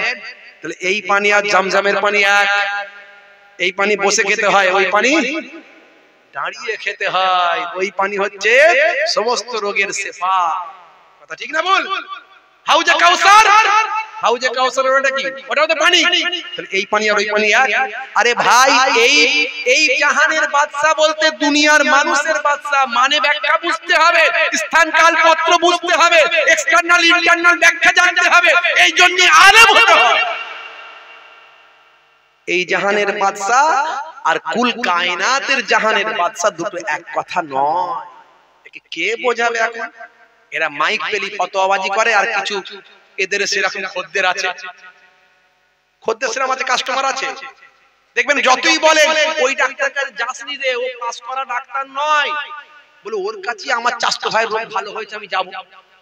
তাহলে এই পানি আর জমজমের পানি এক। এই পানি বসে খেতে হয়, ওই পানি দাঁড়িয়ে খেতে হয়। ওই পানি হচ্ছে সমস্ত রোগের শেফা। কথা ঠিক না বল? হাউজে কাউসার, হাউজে কাউসারের ওটা কি? ওটাও তো পানি। তাহলে এই পানি আর ওই পানি এক। আরে ভাই এই জাহানের বাদশা বলতে দুনিয়ার মানুষের বাদশা, মানে ব্যাখ্যা বুঝতে হবে, স্থান কাল পত্র বুঝতে হবে, এক্সটারনাল ইন্টারনাল ব্যাখ্যা জানতে হবে। এই জন্য আলেম হতে হবে। এই জাহানের বাদশা আর কুল কায়নাতের জাহানের বাদশা দুটো এক কথা নয়। একে কে বোঝাবে এখন? এরা মাইক পেলি ফতোয়াবাজি করে, আর কিছু এদের সেরকম খদ্দের আছে, খদ্দের সেরকম আছে, কাস্টমার আছে। দেখবেন যতই বলেন ওই ডাক্তার কাছে যাসনি রে, ও পাস করা ডাক্তার নয়, বলে ওর কাছে আমার চাস্তো ভাইয়ের রোগ ভালো হয়েছে আমি যাব।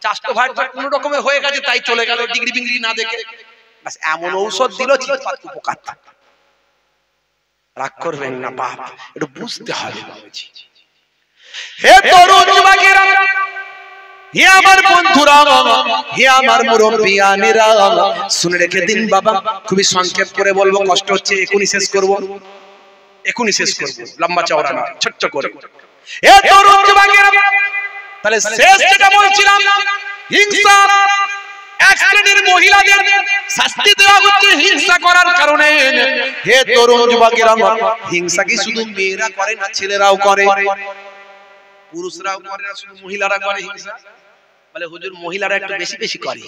চাস্তো ভাইয়ের তো কোনো রকমের হয়ে গেছে তাই চলে গেল, ডিগ্রি বিগ্রি না দেখে। বাস এমন ঔষধ দিল চিৎপাত উপকার। রাগ করবেন না বাপ, একটু বুঝতে হবে। হে তরুণ যুবকেরা, হে আমার বন্ধুরা, হে আমার মুরব্বিয়ানেরা, শুনে রেখে দিন বাবা। খুবই সংক্ষেপ করে বলবো, কষ্ট হচ্ছে, এখনই শেষ করব, এখনই শেষ করব, লম্বা চওড়া না, ছোট্ট করে। হে তরুণ যুবকেরা, তাহলে শেষ যেটা বলছিলাম, হিংসা। এক শ্রেণীর মহিলাদের শাস্তি দেওয়া হচ্ছে হিংসা করার কারণে। হে তরুণ যুবকেরা, হিংসা কি শুধু মেয়েরা করে না, ছেলেরাও করে, পুরুষরাও করে না, শুধু মহিলারা করে হিংসা? বলে হুজুর মহিলারা একটু বেশি বেশি করে।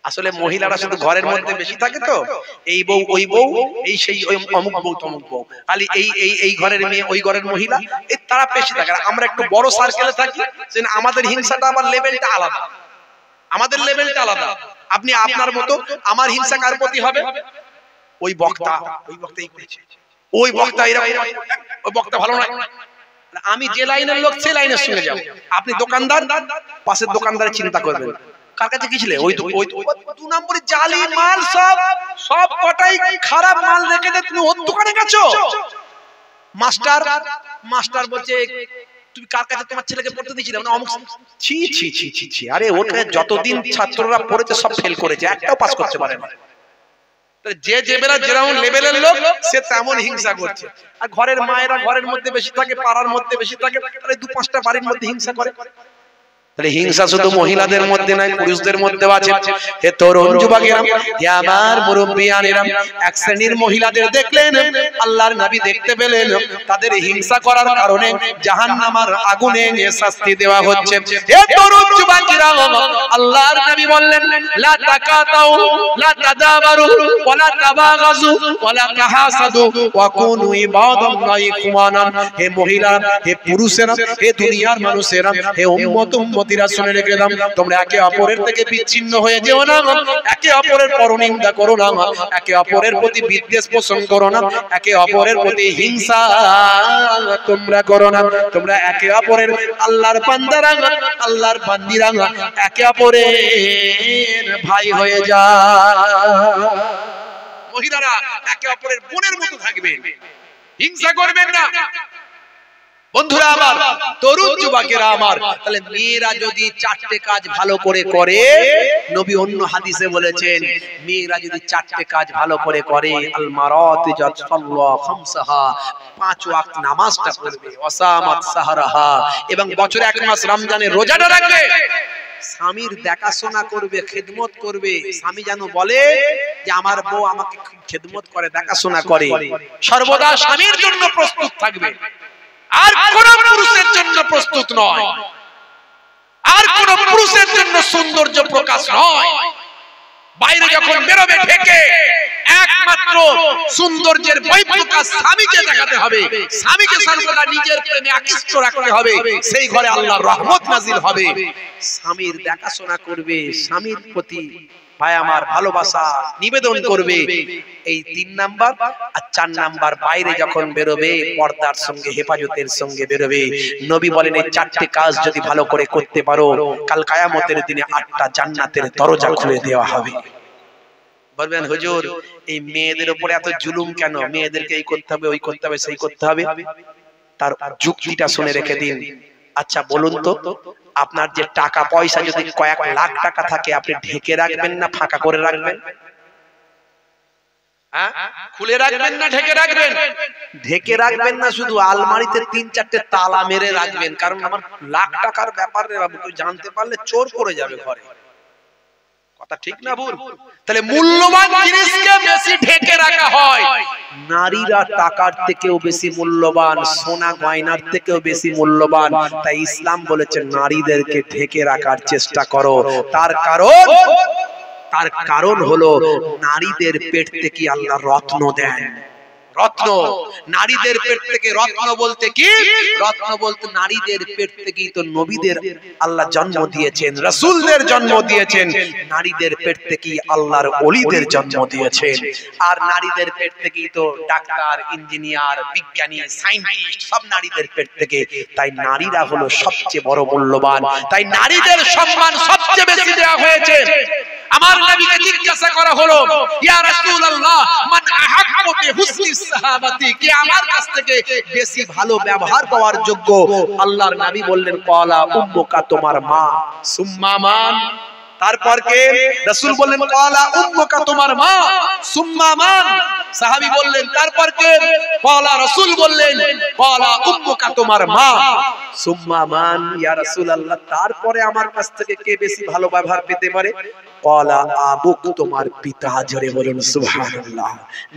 আসলে মহিলারা শুধু ঘরের মধ্যে বেশি থাকে তো, এই বউ ওই বউ, এই সেই অমুক বউ তমুক বউ, খালি এই ঘরের মেয়ে ওই ঘরের মহিলা, এই তারা বেশি থাকে। আমরা একটু বড় সার্কেলে থাকি, আমাদের হিংসাটা আবার লেভেলটা আলাদা, আমাদের লেভেলটা আলাদা। আপনি আপনার মতো, আমার হিংসা কার প্রতি হবে? ওই বক্তা, ওই বক্তা এই করেছে, ওই বক্তা এরকম, ওই বক্তা ভালো নয়। আমি যে লাইনের লোক সে লাইনের সঙ্গে যাব। আপনি দোকানদার, পাশের দোকানদারের চিন্তা করবেন, কার কাছে গিয়েছিলে? ওই দু নম্বরে জালি মাল, সব কটাই খারাপ মাল রেখে দে, তুমি ওর দোকানে গেছো। মাস্টার বলছে তুমি কার কাছে তোমার ছেলেকে পড়তে দিয়েছিলে? অমুক। ছি ছি ছি ছি ছি, আরে ওটা যতদিন ছাত্ররা পড়েছে সব ফেল করেছে, একটাও পাস করতে পারে না। যে যেরকম লেভেলের লোক সে তেমন হিংসা করছে। আর ঘরের মায়েরা ঘরের মধ্যে বেশি থাকে, পাড়ার মধ্যে বেশি থাকে, তাহলে 2-5টা বাড়ির মধ্যে হিংসা করে। তাহলে হিংসা শুধু মহিলাদের মধ্যে নয়, পুরুষদের মধ্যেও আছে। হে তরুণ যুবকেরা, হে আমার মুরব্বিয়ানেরা, এক শ্রেণীর মহিলাদের দেখলেন, আল্লাহর নবী দেখতে পেলেন, তাদের হিংসা করার কারণে জাহান্নামের আগুনে শাস্তি দেওয়া হচ্ছে। হে তরুণ যুবকেরা, আল্লাহর নবী বললেন, লা তাকাতাউ লা তাদাবারু ওয়ালা তাবাগাজু ওয়ালা তাহাসাদু ওয়া কুনু ইবাদাল্লাহি ইখওয়ানান। হে মহিলা, হে পুরুষেরা, হে দুনিয়ার মানুষেরা, হে উম্মতিরা, শুনে রেখে দাও, তোমরা একে অপরের থেকে বিচ্ছিন্ন হয়ে যেও না, একে অপরের পরনিন্দা করো না, একে অপরের প্রতি বিদ্বেষ পোষণ করো না, একে অপরের প্রতি হিংসা তোমরা করো না। তোমরা একে অপরের আল্লাহর বান্দারা, আল্লাহর বান্দিরা, একে অপরের ভাই হয়ে যাও। মহিলারা একে অপরের বোনের মতো থাকবেন, হিংসা করবেন না। বন্ধুরা আমার, তরুণ যুবকেরা আমার, তাহলে মেয়েরা যদি 4টে কাজ ভালো করে করে, নবী অন্য হাদিসে বলেছেন, মেয়েরা যদি 4টে কাজ ভালো করে করে, আল মারাতি জাসাল্লাহ খামসাহা, 5 ওয়াক্ত নামাজটা পড়বে, ওয়াসামাত সাহরাহা, এবং বছরে 1 মাস রমজানের রোজাটা রাখবে, স্বামীর দেখাশোনা করবে, খেদমত করবে। স্বামী যেন বলে যে আমার বউ আমাকে খেদমত করে, দেখাশোনা করে, সর্বদা স্বামীর জন্য প্রস্তুত থাকবে। আর কোন পুরুষের জন্য প্রস্তুত নয়, আর কোন পুরুষের জন্য সৌন্দর্য প্রকাশ নয়। বাইরে যখন বেরোবে ঢেকে, একমাত্র একমাত্র সৌন্দর্যের বৈপ্রকাশ স্বামীকে দেখাতে হবে, স্বামীকে সর্বদা নিজের প্রেমে আকৃষ্ট রাখতে হবে, সেই ঘরে আল্লাহর রহমত নাজিল হবে। স্বামীর দেখাশোনা করবে, স্বামীর প্রতি ভাই আমার ভালোবাসা নিবেদন করবে, এই 3 নাম্বার। আর 4 নাম্বার, বাইরে যখন বেরোবে পর্দার সঙ্গে হেফাজতের সঙ্গে বেরোবে। নবী বলেন এই 4টে কাজ যদি ভালো করে করতে পারো, কাল কিয়ামতের দিনে 8টা জান্নাতের দরজা খুলে দেওয়া হবে। বলবেন হুজুর এই মেয়েদের উপরে এত জুলুম কেন, মেয়েদেরকে এই করতে হবে, ওই করতে হবে, সেই করতে হবে? তার যুক্তিটা শুনে রেখে দিন। আচ্ছা বলুন তো, আপনার যে টাকা পয়সা যদি কয়েক লাখ টাকা থাকে, আপনি ঢেকে রাখবেন না ফাঁকা করে রাখবেন? খুলে রাখবেন না ঢেকে রাখবেন? ঢেকে রাখবেন না, শুধু আলমারিতে 3-4টে তালা মেরে রাখবেন, কারণ আমার লাখ টাকার ব্যাপার রে বাবু, কেউ জানতে পারলে চোর পড়ে যাবে ঘরে। কথা ঠিক না ভুল? তাহলে মূল্যবান জিনিসকে বেশি ঢেকে রাখা হয়। নারীরা টাকার থেকেও বেশি মূল্যবান, সোনা গয়নার থেকেও বেশি মূল্যবান। তাই ইসলাম বলেছে নারীদেরকে ঢেকে রাখার চেষ্টা করো। তার কারণ হলো নারীদের পেট থেকে আল্লাহ রত্ন দেন। রত্ন, নারীদের পেট থেকে রত্ন বলতে কি? রত্ন বলতে নারীদের পেট থেকেই তো নবীদের আল্লাহ জন্ম দিয়েছেন, রাসূলদের জন্ম দিয়েছেন। নারীদের পেট থেকেই আল্লাহর ওলিদের জন্ম দিয়েছেন। আর নারীদের পেট থেকেই তো ডাক্তার, ইঞ্জিনিয়ার, বিজ্ঞানী, সায়েন্টিস্ট সব নারীদের পেট থেকে। তাই নারীরা হলো সবচেয়ে বড় মূল্যবান। তাই নারীদের সম্মান সবচেয়ে বেশি দেওয়া হয়েছে। আমার নবীকে জিজ্ঞাসা করা হলো, ইয়া রাসূলুল্লাহ মান আহাক্কু বিহুসনিস সাহাবাতি, কে আমার কাছ থেকে বেশি ভালো ব্যবহার পাওয়ার যোগ্য? আল্লাহর নবী বললেন ক্বালা উম্মুকা, তোমার মা। সুম্মা মান, তারপর কে? রাসূল বললেন ক্বালা উম্মুকা, তোমার মা। সুম্মা মান, সাহাবী বললেন তারপর কে? ক্বালা, রাসূল বললেন ক্বালা উম্মুকা, তোমার মা। সুম্মা মান, ইয়া রাসূলুল্লাহ তারপরে আমার কাছ থেকে কে বেশি ভালো ব্যবহার পেতে পারে? ক্বালা আবুক, তোমার পিতা। জোরে বলুন সুবহানাল্লাহ।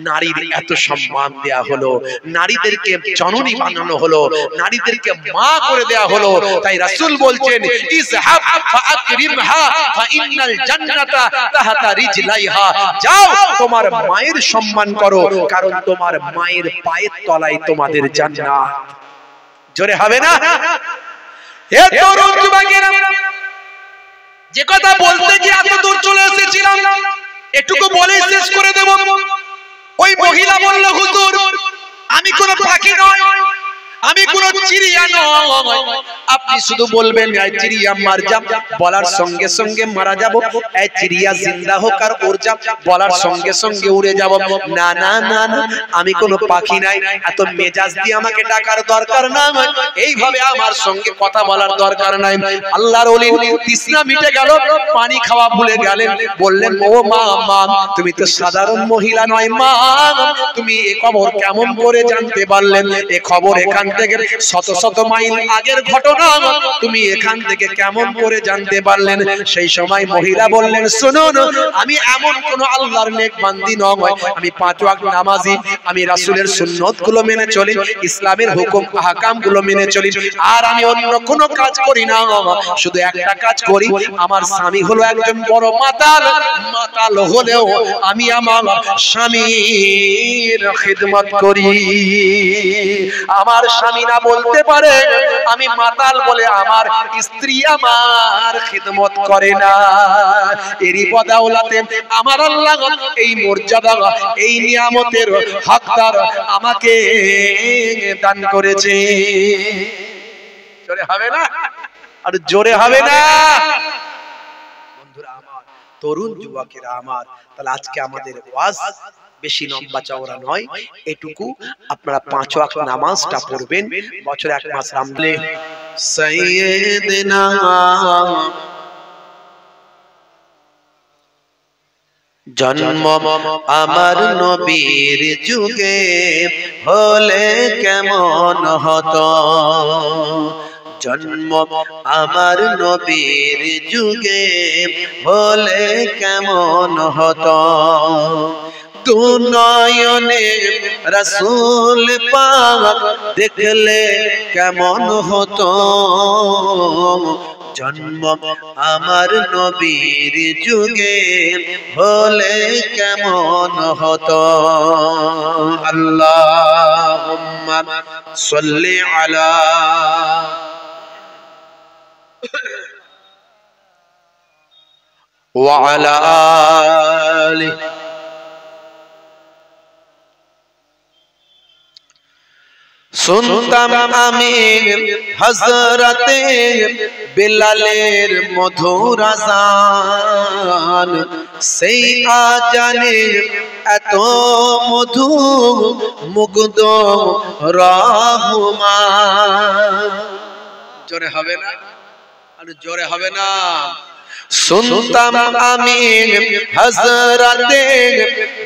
নারীর এত সম্মান দেয়া হলো, নারীদেরকে জননী বানানো হলো, নারীদেরকে মা করে দেয়া হলো। তাই রাসূল বলছেন ইযহাব ফাআকরিমহা ফাইন্নাল জান্নাতা তাহতা রিজলাইহা, যাও তোমার মায়ের সম্মান করো, কারণ তোমার মায়ের পায়ের তলায় তোমাদের জান্নাত। জোরে হবে না? এ তরুণ যুবকেরা, যে কথা বলতে গিয়ে এত দূর চলে এসেছিলাম, এটুকু বলেই শেষ করে দেব। ওই মহিলা বলল হুজুর আমি কোন পাখি নয়, আমি কোন চিড়িয়া নয়, আপনি শুধু বলবেন এই চিড়িয়া মার যাব, বলার সঙ্গে সঙ্গে মারা যাব। এই চিড়িয়া জিন্দা হোক আর উড় যাব, বলার সঙ্গে সঙ্গে উড়ে যাব। না না না না, আমি কোন পাখি নাই, এত মেজাজ দিয়ে আমাকে ডাকার দরকার নাই, এইভাবে আমার সঙ্গে কথা বলার দরকার নাই। আল্লাহর ওলি তৃষ্ণা মিটে গেল, পানি খাওয়া ভুলে গেলেন, বললেন ও মা, মা তুমি তো সাধারণ মহিলা নয়, মা তুমি এই খবর কেমন করে জানতে পারলেন? এই খবর এখান থেকে শত শত মাইল আগের ঘটনা, তুমি এখান থেকে কেমন করে জানতে পারলেন? সেই সময় মহিলা বললেন শুনুন, আমি এমন কোন আল্লাহর নেক বান্দি নয়, আমি 5 ওয়াক্ত নামাজি, আমি রাসূলের সুন্নাত গুলো মেনে চলি, ইসলামের হুকুম আহকাম গুলো মেনে চলি, আর আমি অন্য কোনো কাজ করি না। শুধু একটা কাজ করি, আমার স্বামী হলো একজন বড় মাতাল, মাতাল হলেও আমি আমার স্বামীর খিদমত করি। আমার স্বামী না বলতে পারে আমি মাতাল বলে আমার স্ত্রী আমার খিদমত করে না। এরই বদৌলতে আমার আল্লাহ এই মর্যাদা, এই নিয়ামতের হকদার আমাকে দান করেছে। জোরে হবে না? আর জোরে হবে না? বন্ধুরা আমার, তরুণ যুবকেরা আমার, তাহলে আজকে আমাদের ওয়াজ বেশি লম্বা চওড়া নয়, এটুকু আপনারা 5 ওয়াক্ত নামাজটা পড়বেন, বছরে 1 মাস রামলে সাইয়্যিদিনা জন্ম আমার নবীর যুগে হলে কেমন হতো, জন্ম আমার নবীর যুগে হলে কেমন হতো। দু নয়নে রাসূল পাক দেখলে কেমন হতো, জন্ম আমার নবীর যুগে হলে কেমন হতো। আল্লাহুম্মা সাল্লি আলা ওয়া আলা আলি। শুনতাম আমি হযরতে বেলালের মধুর আযান, সেই আজানে এত মধু মুগ্ধ রহমান। জোরে হবে না? আর জোরে হবে না? শুনতাম আমি হযরতে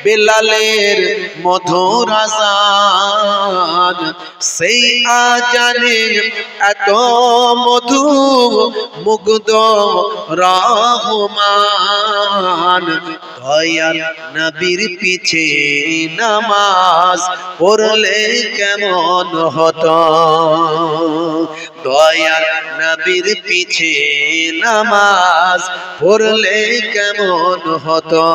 বেলালের মধুর আযান, সেই আজানে এত মধু মুগ্ধ রহমান। দয়াল নবীর পিছে নামাজ পড়লে কেমন হতো, দয়াল নবীর পিছে নামাজ পড়লে কেমন হতো।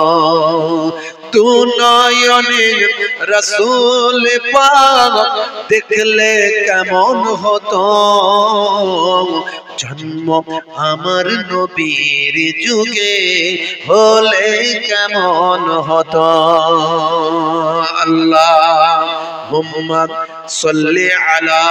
দু নয়নে রাসূল পাক দেখলে কেমন হতো, জন্ম আমার নবীর যুগে হলে কেমন হতো। আল্লাহুম্মা সাল্লি আলা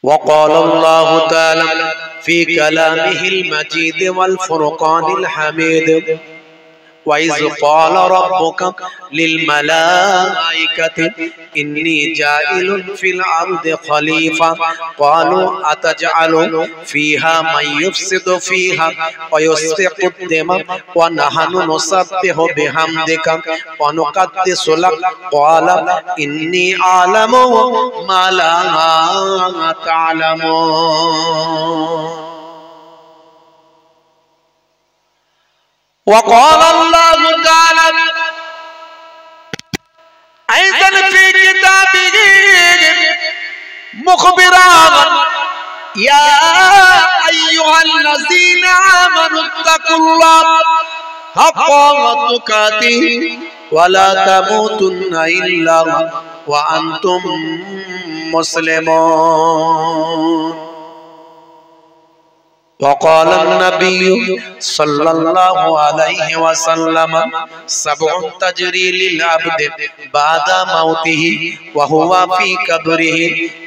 وقال الله تعالى في كلامه المجيد والفرقان الحميد وإذ قال ربك للملائكة إني جاعل في الأرض خليفة قالوا أتجعل فيها من يفسد فيها ويسفك الدماء ونحن نسبح بحمدك ونقدس لك قال إني أعلم ما لا تعلمون. وقال الله تعالى أيضا في كتابه مخبرا يا أيها الذين آمنوا اتقوا الله حق تقاته ولا تموتن إلا وأنتم مسلمون. وقال النبي صلى الله عليه وسلم سبع تجري للعبد بعد موته وهو في قبره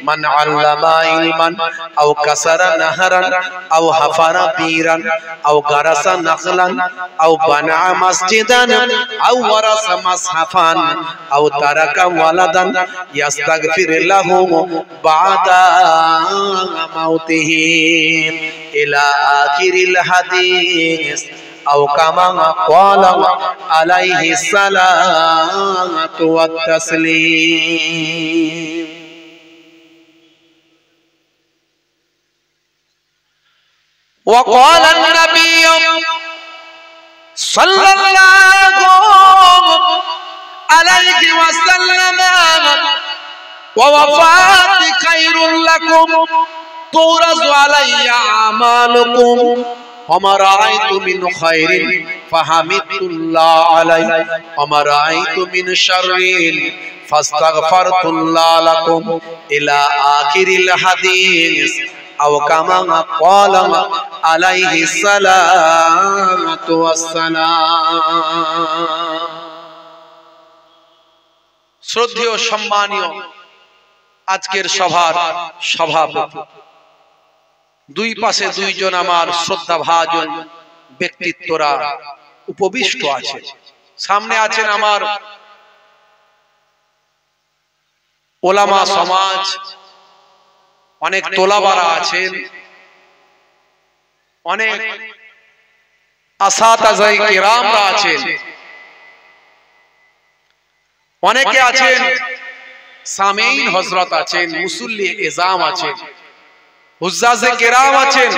من علم علما أو كسر نهرا أو حفر بيرا أو غرس نخلا أو بنى مسجدا أو ورث مصحفا أو ترك ولدا يستغفر له بعد موته إلى آخر الحديث أو كما قال عليه الصلاة والتسليم. وقال النبي صلى الله عليه وسلم ووفاتي خير لكم تورث علي أعمالكم وما رأيت من خير فحمدت الله عليه وما رأيت من شر فاستغفرت الله لكم إلى آخر الحديث أو كما قال عليه الصلاة والسلام. শ্রদ্ধেয় সম্মানীয় আজকের সভার সভাপতি, দুই পাশে দুইজন আমার শ্রদ্ধাভাজন ব্যক্তিত্বরা উপবিষ্ট আছে। সামনে আছেন আমার ওলামা সমাজ, অনেক তোলাবারা আছেন, অনেক আসাতাজায়ে কেরামরা আছেন। অনেকে আছেন সামেইন হযরত আছেন, মুসল্লি এজাম আছেন, হুজ্জাজে কেরাম আছেন,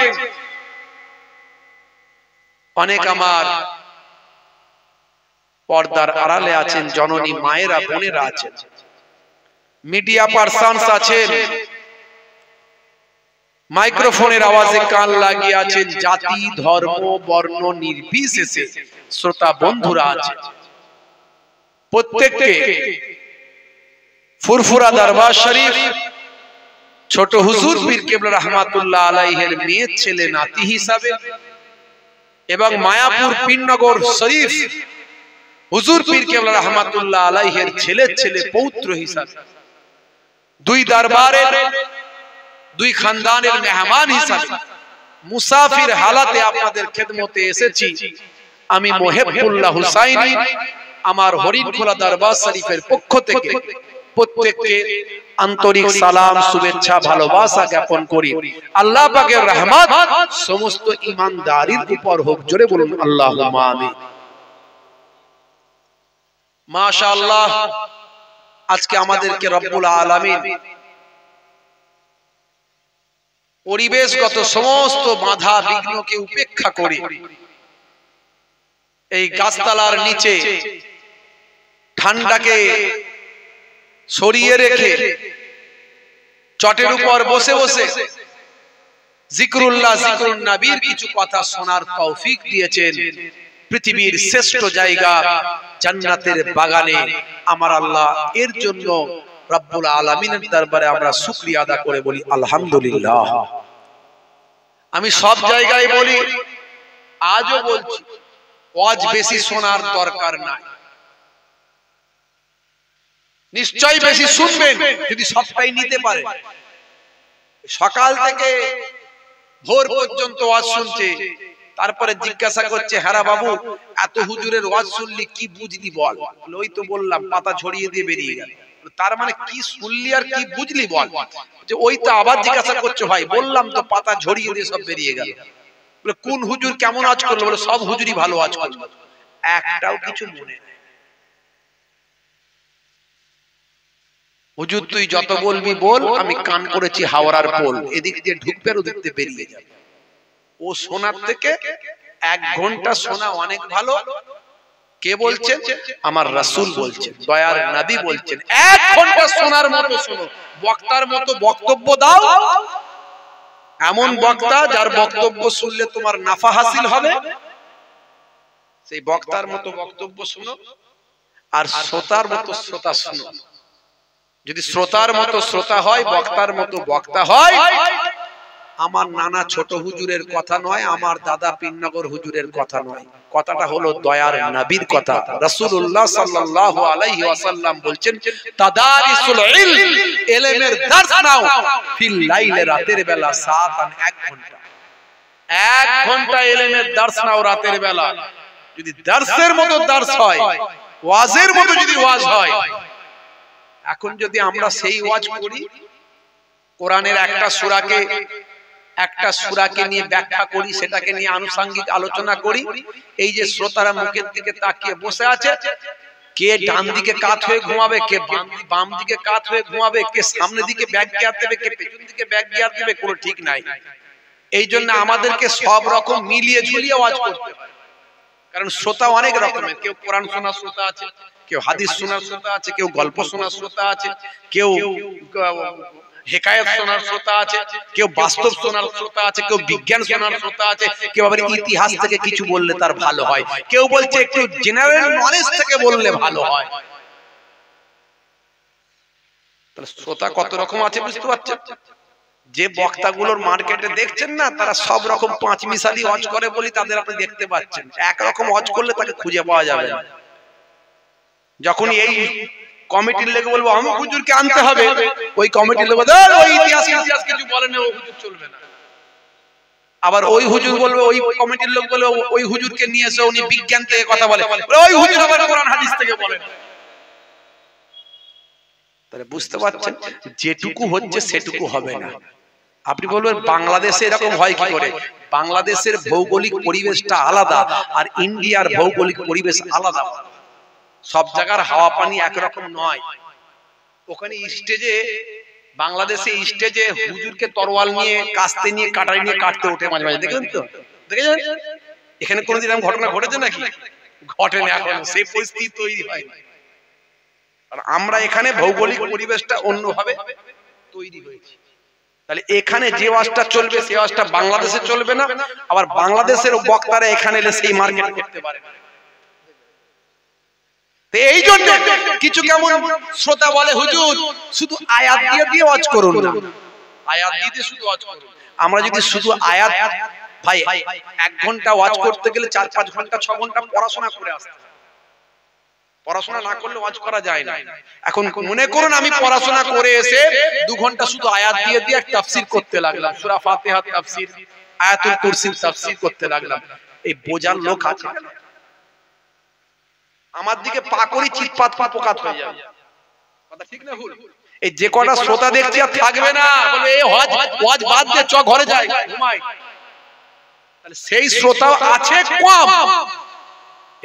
অনেক আমার পর্দার আড়ালে আছেন, জননী মায়েরা বোনেরা আছেন, মিডিয়া পারসনস আছেন, মাইক্রোফোনের আওয়াজে কান লাগিয়ে আছেন, জাতি ধর্ম বর্ণ নির্বিশেষে শ্রোতা বন্ধুরা আছেন। প্রত্যেককে ফুরফুরা দরবার শরীফ ছোট হুজুর পীর কেবলা রহমাতুল্লাহ আলাইহির মেয়ে ছেলে নাতি হিসাবে এবং মায়াপুর পীরনগর শরীফ হুজুর পীর কেবলা রহমাতুল্লাহ আলাইহির ছেলে ছেলে পৌত্র হিসাবে দুই দরবারের দুই খানদানের মেহমান হিসাবে মুসাফির হালাতে আপনাদের খেদমতে এসেছি। আমি মুহিবুল্লাহ হুসাইনি আমার হরিণখোলা দরবার শরীফের পক্ষ থেকে প্রত্যেককে আন্তরিক সালাম শুভেচ্ছা ভালোবাসা জ্ঞাপন করি। আল্লাহ পাকের রহমত সমস্ত ঈমানদারির উপর হোক, জোরে বলুন আল্লাহুম্মা আমিন। মাশাআল্লাহ, আজকে আমাদেরকে রব্বুল আলামিন পরিবেশগত সমস্ত বাধা বিঘ্নকে উপেক্ষা করে এই গাছতলার নিচে ঠান্ডাকে সরিয়ে রেখে চটের উপর বসে বসে জিকরুল্লাহ জিকরুন নবীর কিছু কথা শোনার তৌফিক দিয়েছেন। পৃথিবীর শ্রেষ্ঠ জায়গা জান্নাতের বাগানে আমার আল্লাহ, এর জন্য রব্বুল আলামিনের দরবারে আমরা শুকরিয়া আদা করে বলি আলহামদুলিল্লাহ। আমি সব জায়গায় বলি, আজও বলছি, ওয়াজ বেশি শোনার দরকার নাই। নিশ্চয় বেশি শুনবেন যদি সবটাই নিতে পারে। সকাল থেকে ভোর পর্যন্ত ওয়াজ শুনছে, তারপরে জিজ্ঞাসা করছে, হ্যাঁ বাবু এত হুজুরের ওয়াজ শুনলি কি বুঝলি বল? ওই তো বললাম, পাতা ছড়িয়ে দিয়ে বেরিয়ে গেল। তার মানে কি শুনলি আর কি বুঝলি বল? যে ওই তো আবার জিজ্ঞাসা করছো, ভাই বললাম তো পাতা ঝরিয়ে দিয়ে সব বেরিয়ে গেল। বলে কোন হুজুর কেমন ওয়াজ করলো? বলে সব হুজুরই ভালো ওয়াজ করলো, একটাও কিছু মনে নেই। হুজুর তুই যত বলবি বল, আমি কান করেছি হাওড়ার পোল, এদিক দিয়ে ঢুকবে আর ওদিক দিয়ে বেরিয়ে যাবে। ও শোনার থেকে 1 ঘন্টা শোনা অনেক ভালো। কে বলছেন? আমার রাসূল বলছেন, দয়ার নবী বলছেন 1 ঘন্টা শোনার মতো শোনো, বক্তার মতো বক্তব্য দাও, এমন বক্তা যার বক্তব্য শুনলে তোমার নাফা হাসিল হবে, সেই বক্তার মতো বক্তব্য শোনো। আর শ্রোতার মতো শ্রোতা শোনো। যদি শ্রোতার মতো শ্রোতা হয়, বক্তার মতো বক্তা হয়, আমার নানা ছোট হুজুরের কথা নয়, আমার দাদা পীরনগর হুজুরের কথা নয়, কথাটা হলো দয়ার নবীর কথা। রাসূলুল্লাহ সাল্লাল্লাহু আলাইহি ওয়াসাল্লাম বলছেন, তাদারিসুল ইলম, ইলমের দর্স নাও ফিল লাইলে, রাতের বেলা সাআতান 1 ঘন্টা, 1 ঘন্টা ইলমের দর্স নাও রাতের বেলা। যদি দর্সের মতো দর্স হয়, ওয়াজের মতো যদি ওয়াজ হয়, এখন যদি আমরা সেই ওয়াজ করি, কোরআনের একটা সূরাকে নিয়ে ব্যাখ্যা করি, সেটাকে নিয়ে আনুষঙ্গিক আলোচনা করি, এই যে শ্রোতারা মুখের দিকে তাকিয়ে বসে আছে, কে ডান দিকে কাত হয়ে ঘুমাবে, কে বাম দিকে কাত হয়ে ঘুমাবে, কে সামনের দিকে ব্যাক গিয়ার দেবে, কে পেছন দিকে ব্যাক গিয়ার দেবে, কোনো ঠিক নাই। এই জন্য আমাদেরকে সব রকম মিলিয়ে ঝুলিয়ে ওয়াজ করতে হয়। কারণ শ্রোতা অনেক রকমের, কেউ কোরআন শোনার শ্রোতা আছে, কেউ হাদিস শোনার শ্রোতা আছে, কেউ গল্প শোনার শ্রোতা আছে, কেউ হেকায়েত শোনার শ্রোতা আছে, কেউ বাস্তব শোনার শ্রোতা আছে, কেউ বিজ্ঞান শোনার শ্রোতা আছে, কেউ আবার ইতিহাস থেকে কিছু বললে তার ভালো হয়, কেউ বলছে একটু জেনারেল নলেজ থেকে বললে ভালো হয়। তাহলে শ্রোতা কত রকম আছে বুঝতে পারছেন? যে বক্তাগুলোর মার্কেটে দেখছেন না, তারা সব রকম পাঁচ মিশালি ওয়াজ করে বলি তাদের আপনি দেখতে পাচ্ছেন। একরকম ওয়াজ করলে তাকে খুঁজে পাওয়া যাবে না। যখন এই কমিটির লোক বলবো অমুক হুজুরকে আনতে হবে, ওই কমিটির লোক বলবে ওই ইতিহাস কিছু বলে না, ওই হুজুর চলবে না। আবার ওই হুজুর বলবে, ওই কমিটির লোক বলবে ওই হুজুরকে নিয়ে এসে উনি বিজ্ঞান থেকে কথা বলে, ওই হুজুর আবার কোরআন হাদিস থেকে বলে। তাহলে বুঝতে পারছেন, যেটুকু হচ্ছে সেটুকু হবে না। আপনি বলবেন বাংলাদেশে এরকম হয় কি করে? বাংলাদেশের ভৌগোলিক পরিবেশটা আলাদা আর ইন্ডিয়ার ভৌগোলিক পরিবেশ আলাদা। সব জায়গার হাওয়া পানি একরকম নয়। ওখানে স্টেজে, বাংলাদেশে স্টেজে হুজুরকে তরোয়াল নিয়ে, কাস্তে নিয়ে, কাটারি নিয়ে কাটতে ওঠে মাঝে মাঝে, দেখেছেন তো? দেখেছেন? এখানে কোনোদিন এরকম ঘটনা ঘটেছে নাকি? ঘটেনি এখনো, সেই পরিস্থিতি তৈরি হয়। আর আমরা এখানে ভৌগোলিক পরিবেশটা অন্যভাবে তৈরি হয়েছে। তাহলে এখানে যে ওয়াজটা চলবে সেই ওয়াজটা বাংলাদেশে চলবে না, আবার বাংলাদেশের বক্তারা এখানে এলে সেই মার্কেট করতে পারে না। এই জন্য কিছু কেমন শ্রোতা বলে, হুজুর শুধু আয়াত দিয়ে দিয়ে ওয়াজ করুন না, আয়াত দিয়ে দিয়ে শুধু ওয়াজ করুন। আমরা যদি শুধু আয়াত, ভাই 1 ঘন্টা ওয়াজ করতে গেলে 4-5 ঘন্টা 6 ঘন্টা পড়াশোনা করে আসতে হয়। পড়াশোনা না করলে ওয়াজ করা যায় না। এখন মনে করুন আমি পড়াশোনা করে এসে 2 ঘন্টা শুধু আয়াত দিয়ে দিয়ে তাফসীর করতে লাগলাম, সূরা ফাতিহার তাফসীর, আয়াতুল কুরসির তাফসীর করতে লাগলাম। এই বোঝার লোক আছে? আমার দিকে পা করি চিৎপাত পাপকাত হয়ে যাবে। কথা ঠিক না ভুল? এই যে কটা শ্রোতা দেখছি আর থাকবে না, বলবে এই ওয়াজ বাদ দে, চ ঘরে যাই ঘুমাই। তাহলে সেই শ্রোতা আছে কম।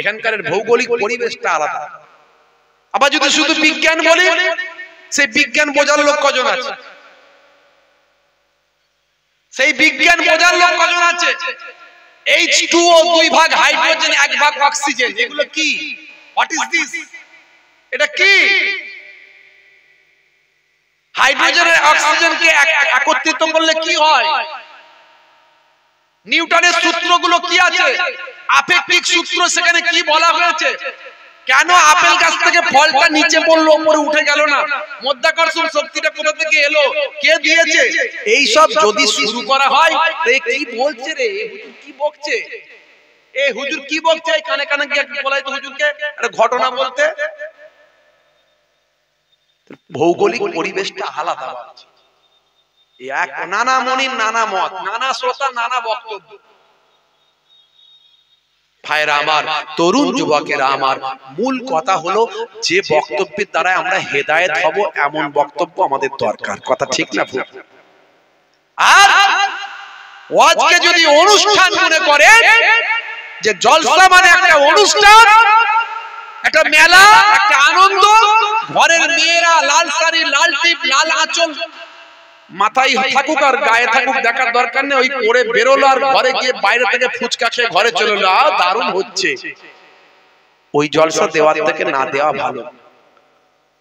এখানকার ভৌগোলিক পরিবেশটা আলাদা। আবার যদি শুধু বিজ্ঞান বলি, সেই বিজ্ঞান বোঝার লোক কজন আছে? সেই বিজ্ঞান বোঝার লোক কজন আছে? H2O 2 ভাগ হাইড্রোজেন 1 ভাগ অক্সিজেন, এগুলো কি? What is this? এটা কি? হাইড্রোজেন আর অক্সিজেনকে একত্রিত করলে কি হয়? নিউটনের সূত্রগুলো কি আছে? আপেক্ষিক সূত্র সেখানে কি বলা হয়েছে? কেন আপেল গাছ থেকে ফলটা নিচে পড়লো, উপরে উঠে গেল না? মাধ্যাকর্ষণ শক্তিটা কোথা থেকে এলো? কে দিয়েছে? এই সব যদি শুরু করা হয়, এই কি বলছে রে, হুজুর কি বকছে, এই হুজুর কি বকছে, এই কানে কানে গিয়ে বলাই তো হুজুরকে একটা ঘটনা বলতে। ভৌগোলিক পরিবেশটা আলাদা আছে। এক নানা মনির নানা মত, নানা শ্রোতা নানা বক্তব্য। ভাইরা আমার, তরুণ যুবকেরা আমার, মূল কথা হলো যে বক্তব্যের দ্বারা আমরা হেদায়েত হব এমন বক্তব্য আমাদের দরকার। কথা ঠিক না ভুল? আর ওয়াজকে যদি অনুষ্ঠান মনে করে, যে জলসা মানে একটা অনুষ্ঠান, একটা মেলা, একটা আনন্দ, ঘরের মেয়েরা লাল শাড়ি, লাল টিপ, লাল আঁচল মাথায় থাকুক আর গায়ে থাকুক, দেখার দরকার নেই। ওই পরে বেরোলো আর ঘরে গিয়ে বাইরে থেকে ফুচকা খেয়ে ঘরে চলে এলো, দারুণ হচ্ছে। ওই জলসা দেওয়ার থেকে না দেওয়া ভালো।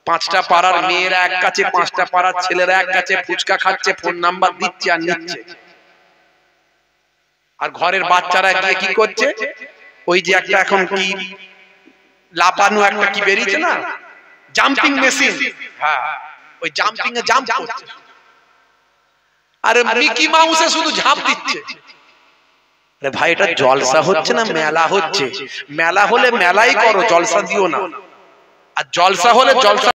5টা পাড়ার মেয়েরা এক কাছে, 5টা পাড়ার ছেলেরা এক কাছে ফুচকা খাচ্ছে, ফোন নাম্বার দিচ্ছে আর নিচ্ছে। আর ঘরের বাচ্চারা গিয়ে কি করছে? ওই যে একটা এখন কি লাপানো একটা কি বেরিয়েছে না, জাম্পিং মেশিন, হ্যাঁ ওই জাম্পিং এ জাম্প করছে। আরে মিকি মাউসে শুধু ঝাঁপ দিচ্ছে। আরে ভাই, এটা জলসা হচ্ছে না মেলা হচ্ছে? মেলা হলে মেলাই করো, জলসা দিও না। আর জলসা হলে জলসা